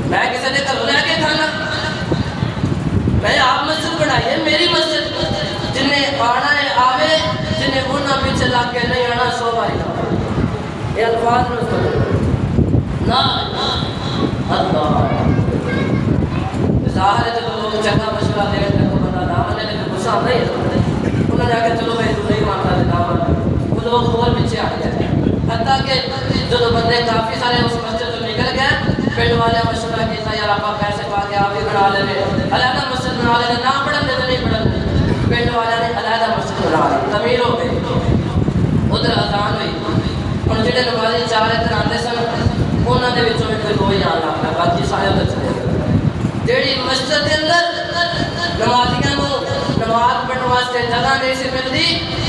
[SPEAKER 1] میں کسی نے گھروں لے کے کھانا، میں آپ مسجد بنائی ہے میری مسجد، جن نے آنا ہے آوے، جن نے انہاں پیچھے لگ کے نہیں آنا 100 باری نہ۔ یہ الفاظ میں سمجھ نہ اللہ ظاہر ہے جب لوگ چنگا مشورہ دے گئے تو بندہ نہ مانے، لیکن غصہ نہیں ہے، انہوں نے آ کے چلو بھائی تو نہیں مانتا ہے نہ مان، وہ لوگ اور پیچھے آ گئے، حتیٰ کہ جو بندے کافی سارے اس مسجد سے نکل گئے، پنڈ والے مشورہ کیا یار آپ پیسے پا کے آپ ہی بنا لے، علیحدہ مسجد بنا لے، نہ پڑھن دے تو نہیں پڑھن دے، پنڈ والے نے علیحدہ مسجد بنا لی، تعمیر ہو گئی، ادھر اذان ہوئی، ہن جڑے نمازی 4 ادھر آتے سن انہاں دے وچوں بھی کوئی آن لگ پیا، باقی سارے ادھر چلے گئے۔ جیڑی مسجد کے اندر نمازیاں نوں نماز پڑھنے واسطے جگہ نہیں سی ملتی،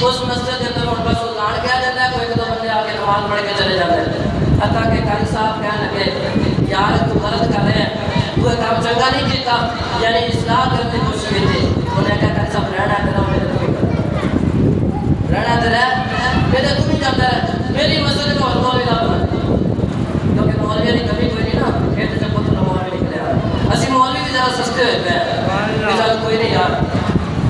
[SPEAKER 1] اس مسجد کے اندر ہن بس اذان کہہ دیتا ہے، کوئی 1-2 بندے آ کے نماز پڑھ کے چلے جاتے ہیں، حتیٰ کہ قاری صاحب کہنے لگے یار تو غلط کر رہے ہیں، تو یہ کام چنگا نہیں کیتا، یعنی اصلاح کرنے کی کوشش کی تھی۔ انہیں کہا قاری صاحب رہنا ہے تیرا میرے کوئی رہنا تو رہ، میرے تو نہیں جاتا ہے، میری مسجد کو مولوی نہ بنا، کیونکہ مولوی کی کمی کوئی نہیں نا، پھر تو جب تو مولوی نکلے آ، اسی مولوی بھی ذرا سستے ہوئے پہ کہ چل کوئی نہیں یار،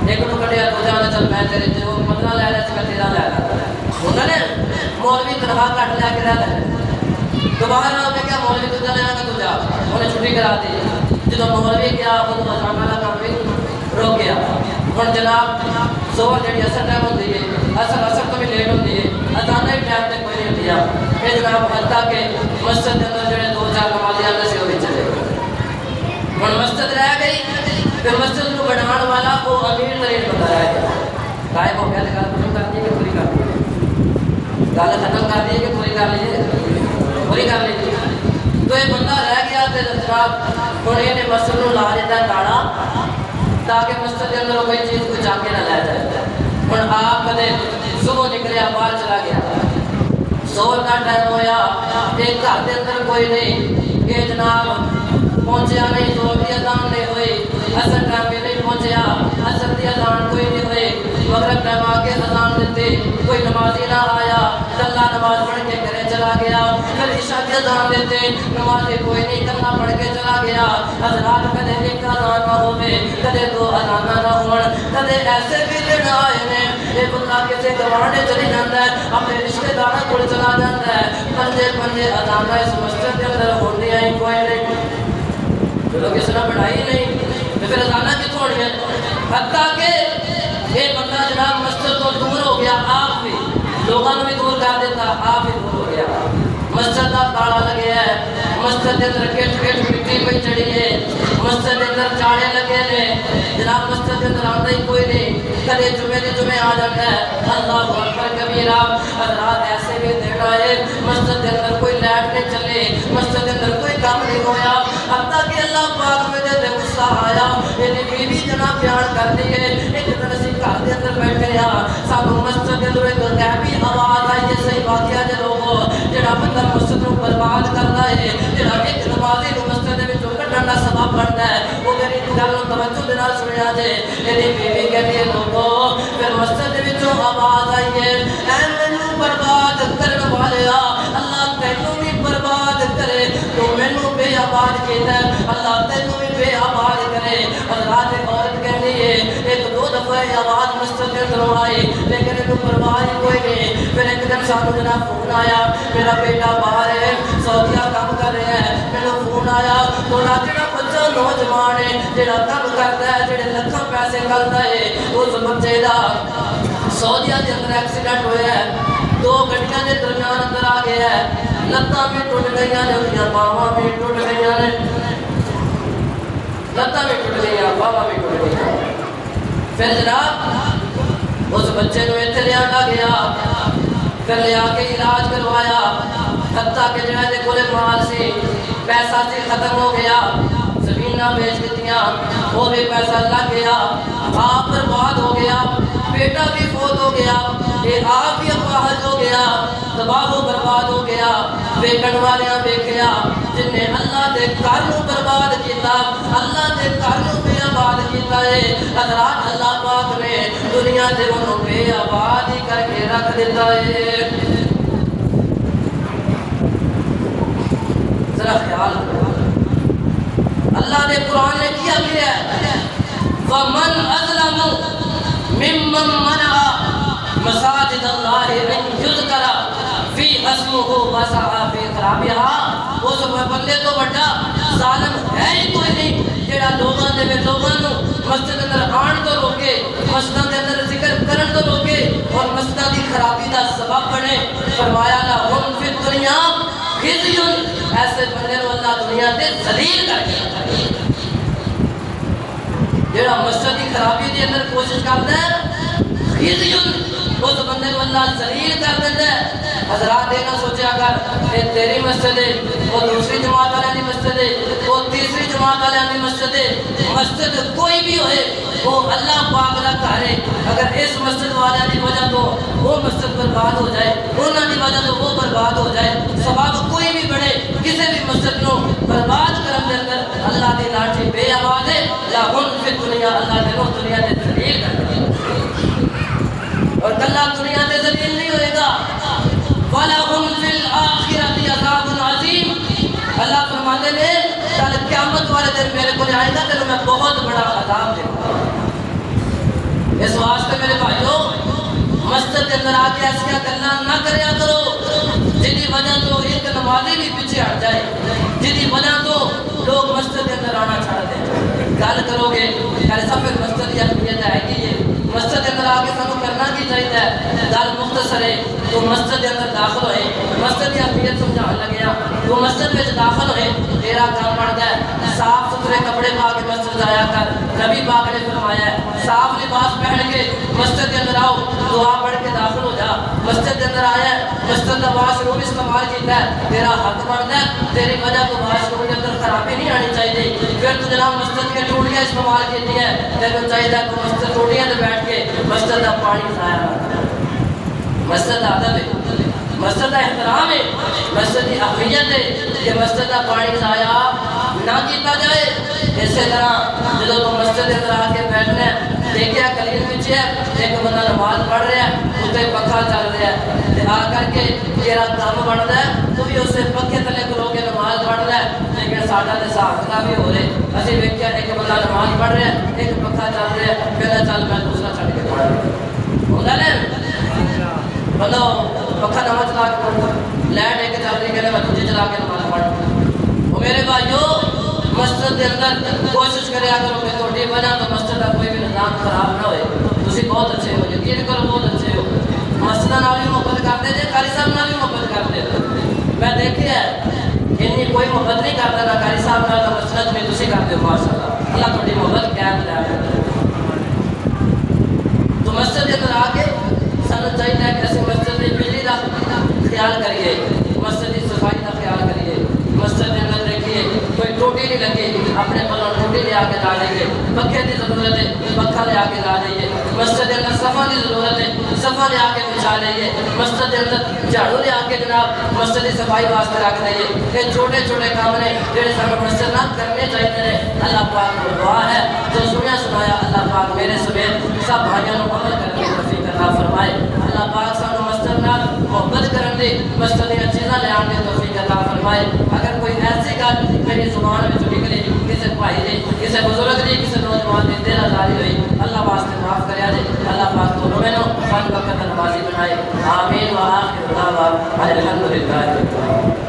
[SPEAKER 1] ایک نو کٹیا تو جانا چل میں تیرے جو 15 لے رہا تھا 13 لے رہا تھا، انہوں نے مولوی تنخواہ کٹ لیا کے رہ لے، دوبارہ انہوں نے کیا مولوی تو جانے آگا تو جا، انہیں چھٹی کرا دی، جدو مولوی کیا وہ اذان والا کام بھی روک گیا۔ ہن جناب زور جڑی اثر ٹائم ہوندی ہے، اثر تو بھی لیٹ ہوندی ہے، اذان ہی ٹائم تے کوئی نہیں ہوندی ہے، پھر جناب حتیٰ کہ مسجد کے اندر جڑے 2-4 نمازی آتے سے وہ بھی چلے گئے، ہن مسجد رہ گئی، پھر مسجد کو بنانے والا وہ امیر ترین بندہ رہ گیا، غائب ہو گیا، گل ختم کر دی کہ پوری کر دی، گل ختم کر دی کہ پوری کر لیجیے، پوری کر لیجیے، تو یہ بندہ رہ گیا تے جناب ہن یہ مسجد نوں لا دیتا ہے تاڑا تاکہ مسجد کے اندر کوئی چیز کو جا کے نہ لے جائے۔ ہن آپ کدے صبح نکلیا باہر چلا گیا، زور کا ٹائم ہویا، ایک گھر کے اندر کوئی نہیں، یہ جناب پہنچیا نہیں، زور کی اذان نہیں ہوئی، اثر ٹائم پہ نہیں پہنچیا، اثر کی اذان کوئی نہیں ہوئی، مغرب ٹائم آ کے اذان دیتے کوئی نمازی نہ آیا، کلا نماز پڑھ کے گھرے چلا گیا، پھر عشاء کی اذان دیتے نمازی کوئی نہیں، کلا پڑھ کے چلا گیا۔ حضرات کدے ایک اذان نہ ہوئے، کدے 2 اذان نہ ہون، کدے ایسے بھی دن آئے ہیں یہ بندہ کسی گوانے چلی جاتا ہے، اپنے رشتے داراں کول چلا جاتا ہے، 5 اذان اس مسجد کے اندر ہوندیاں ہی کوئی نہیں، چلو کسی نے پڑھائی نہیں تو پھر اذاناں کتوں ہونی ہے؟ حتیٰ کہ یہ بندہ لوگوں بھی دور کر دیتا، آپ ہی دور ہو گیا۔ مسجد کا تالا لگے ہے، مسجد کے اندر گٹ گٹ مٹی پہ چڑھی ہے، مسجد کے اندر چاڑے لگے نے، جناب مسجد کے اندر آتا ہی کوئی نہیں، کدے جمعے دی جمعے آ جاتا ہے۔ اللہ اکبر کبیرہ، حضرات ایسے بھی دیکھا ہے مسجد کے اندر کوئی لائٹ نہیں چلے، مسجد کے اندر کوئی کام نہیں ہویا، حتیٰ کہ اللہ پاک میں دے غصہ آیا۔ میری بیوی جناب بیان کر دی ہے، ایک دن اسی گھر کے اندر بیٹھے ہاں، سانو مسجد کے اندر ایک غیبی آواز آئی ہے، صحیح واقعہ جے لوگوں، جڑا بندہ مسجد نو برباد کرتا ہے، جڑا ایک نمازی نو مسجد دے وچوں کڈن دا سبب بنتا ہے، وہ میری گل نوں توجہ دے نال سنیا جے۔ میری بیوی کہندی ہے لوگوں، پھر مسجد دے وچوں آواز آئی ہے، اے مینوں برباد کرن والیا، اللہ تینوں بھی برباد کرے، تو مینوں بے آباد کیتا ہے، اللہ تینوں بھی بے آباد کرے۔ حضرات عورت کہندی ہے ایک دو دفعہ آواز مسجد کے اندر آئی، لیکن انہوں پرواہ ہی کوئی نہیں۔ پھر ایک دن سانو جناب فون آیا، میرا بیٹا باہر ہے، سعودیہ کام کر رہے ہیں، میرے فون آیا تو جڑا بچہ نوجوان ہے جڑا کام کرتا ہے، جڑے لکھاں پیسے کرتا ہے، اس بچے دا سعودیہ کے اندر ایکسیڈنٹ ہویا ہے، دو گڈیاں دے درمیان اندر آ گیا ہے، لتاں بھی ٹوٹ گئیاں نے، اودیاں باواں بھی ٹوٹ گئیاں نے، لتاں بھی ٹوٹ گئیاں، باواں بھی ٹوٹ گئیاں۔ پھر جناب اس بچے نو ایتھے لے آندا گیا، پھر لے آ کے علاج کروایا، حتیٰ کہ جنہاں دے کولے مال سی، پیسہ سی ختم ہو گیا، زمیناں بیچ دیتیاں، وہ بھی پیسہ لگ گیا، آپ برباد ہو گیا، بیٹا بھی فوت ہو گیا، یہ آپ بھی اپاہج ہو گیا، تباہ و برباد ہو گیا۔ ویکھن والیاں ویکھیا، جن نے اللہ دے گھر نوں برباد کیتا، اللہ دے گھر نوں بے آباد کیتا ہے، حضرات اللہ پاک نے دنیا دے انہوں بے آباد ہی کر کے رکھ دیتا ہے۔ ذرا خیال اللہ نے قرآن نے کیا ہے، وَمَنْ أَظْلَمُ مِمَّنْ مَنَعَ مَسَاجِدَ اللَّهِ أَنْ يُذْكَرَ فِيهَا اسْمُهُ وَسَعَىٰ فِي خَرَابِهَا۔ اس بندے تو بڑا ظالم ہے ہی کوئی نہیں جڑا لوگاں نوں مسجد اندر آن تو روکے، مسجد کے اندر ذکر کرن تو روکے اور مسجد کی خرابی کا سبب بنے۔ فرمایا لَهُمْ فِي الدُّنْيَا خِزْيٌ، ایسے بندے نوں اللہ دنیا تے ذلیل کر کے، جڑا مسجد کی خرابی دے اندر کوشش کرتا ہے، خِزْيٌ، اس بندے کو اللہ ذلیل کر دیتا ہے۔ حضرات یہ نہ سوچیا کر یہ تیری مسجد ہے، وہ دوسری جماعت والے کی مسجد ہے، وہ تیسری جماعت والے کی مسجد ہے، مسجد کوئی بھی ہوئے وہ اللہ پاک کا گھر ہے۔ اگر اس مسجد والے کی وجہ تو وہ مسجد برباد ہو جائے، انہوں کی وجہ تو وہ برباد ہو جائے، سبب کوئی بھی بڑے کسی بھی مسجد کو برباد کرنے اندر اللہ کی لاٹھی بے آواز ہے۔ لَهُمْ فِي الدُّنْيَا، اللہ تینوں دنیا نے ذلیل کر دیا اور کلہ دنیا تے ذلیل نہیں ہوئے گا۔ وَلَهُمْ فِي الْآخِرَةِ عَذَابٌ عَظِيمٌ، اللہ فرماتے نے کل قیامت والے دن میرے کو آئے گا تینوں میں بہت بڑا عذاب دے گا۔ اس واسطے میرے بھائیوں مسجد کے اندر آ کے ایسا گلاں نہ کریا کرو جن کی وجہ تو ایک نمازی بھی پیچھے ہٹ جائے، جن کی وجہ تو لوگ مسجد کے اندر آنا چھوڑ دیں۔ گل کرو گے ایسا پھر مسجد کی اہمیت ہے کہ یہ مسجد کے اندر آ کے سانو کرنا کی چاہیے ہے، گل مختصر ہے، تو مسجد کے اندر داخل ہوئے، مسجد کی اہمیت سمجھان لگیا، تو مسجد میں داخل ہوئے تیرا کام بڑھتا ہے، صاف ستھرے کپڑے پا کے مسجد جایا کر، نبی پاک نے فرمایا ہے صاف لباس پہن کے مسجد کے اندر آؤ، دعا پڑھ کے داخل ہو جا۔ مسجد کے اندر آیا ہے، مسجد کا واش روم استعمال کیتا ہے، تیرا حق بنتا ہے، تیری وجہ تو واش روم کے اندر خرابی نہیں آنی چاہیے۔ پھر تو جناب مسجد کے ٹوٹیاں استعمال کی ہیں، تینوں چاہیے تو مسجد ٹوٹیاں سے بیٹھ کے مسجد کا پانی ضائع نہ کرے۔ مسجد کا ادب ہے، مسجد کا احترام ہے، مسجد کی اہمیت ہے کہ مسجد کا پانی ضائع نہ کیتا جائے۔ اسی طرح جب تو مسجد کے اندر آ کے بیٹھنا ہے، دیکھیا کلین پیچھے ہے، ایک بندہ نماز پڑھ رہا ہے، اتنے پکھا چل رہا ہے، آ کر کے تیرا کام بنتا ہے تو بھی اسے پکھے تلے کرو کے نماز پڑھ رہا ہے، لیکن ساڈا تے حساب کتاب بھی ہو رہے۔ اسی ویکھیا ایک بندہ نماز پڑھ رہا ہے، ایک پکھا چل رہا ہے، کہنا چل میں دوسرا چھڈ کے پڑھ رہا ہوندا نا بندہ پکھا نماز چلا کے پڑھتا، لائٹ ایک چل رہی کہنا میں دوسری چلا کے نماز پڑھتا۔ میرے بھائیو مسجد کے اندر کوشش کریا کرو کہ تھوڑی وجہ تو مسجد کا کوئی بھی نظام خراب نہ ہوئے، تسی بہت اچھے ہو، یقین کرو بہت اچھے ہو، مسجد نال بھی محبت کرتے جے قاری صاحب نال بھی محبت کرتے میں دیکھیا انی کوئی محبت نہیں کرتا نہ قاری صاحب نال مسجد میں تسی کرتے ہو ماشاءاللہ اللہ تھوڑی محبت قائم رکھے تو مسجد کے اندر آ کے سانو چاہیے کہ اسی مسجد کی بجلی کا خیال کریے مسجد کی صفائی کا خیال کریے مسجد کے اندر دیکھیے کوئی ٹوٹی نہیں لگے اپنے پلوں ٹوٹی لے آ کے لا دئیے پکھے کی ضرورت ہے پکھا لے آ کے لا دئیے مسجد کے اندر صفا کی ضرورت ہے صفا لے آ کے بچھا لئیے مسجد کے اندر جھاڑو لے آ کے جناب مسجد کی صفائی واسطے رکھ دئیے یہ چھوٹے چھوٹے کام نے جڑے سانو مسجد نہ کرنے چاہیے اللہ پاک کو دعا ہے جو سنیا سنایا اللہ پاک میرے سمیت سب بھائیوں کو عمل کرنے کی توفیق عطا فرمائے اللہ پاک سانو مسجد نال محبت کرن دی مسجد دی چیزاں لے آن دی توفیق عطا فرمائے اگر کوئی ایسی گل میری زبان وچ نکلی کسی بھائی دی کسی بزرگ دی کسی نوجوان دی دل آزاری ہوئی اللہ واسطے معاف کریا جے اللہ پاک تو نو پانچ وقت نمازی بنائے آمین و آخر دعوانا الحمدللہ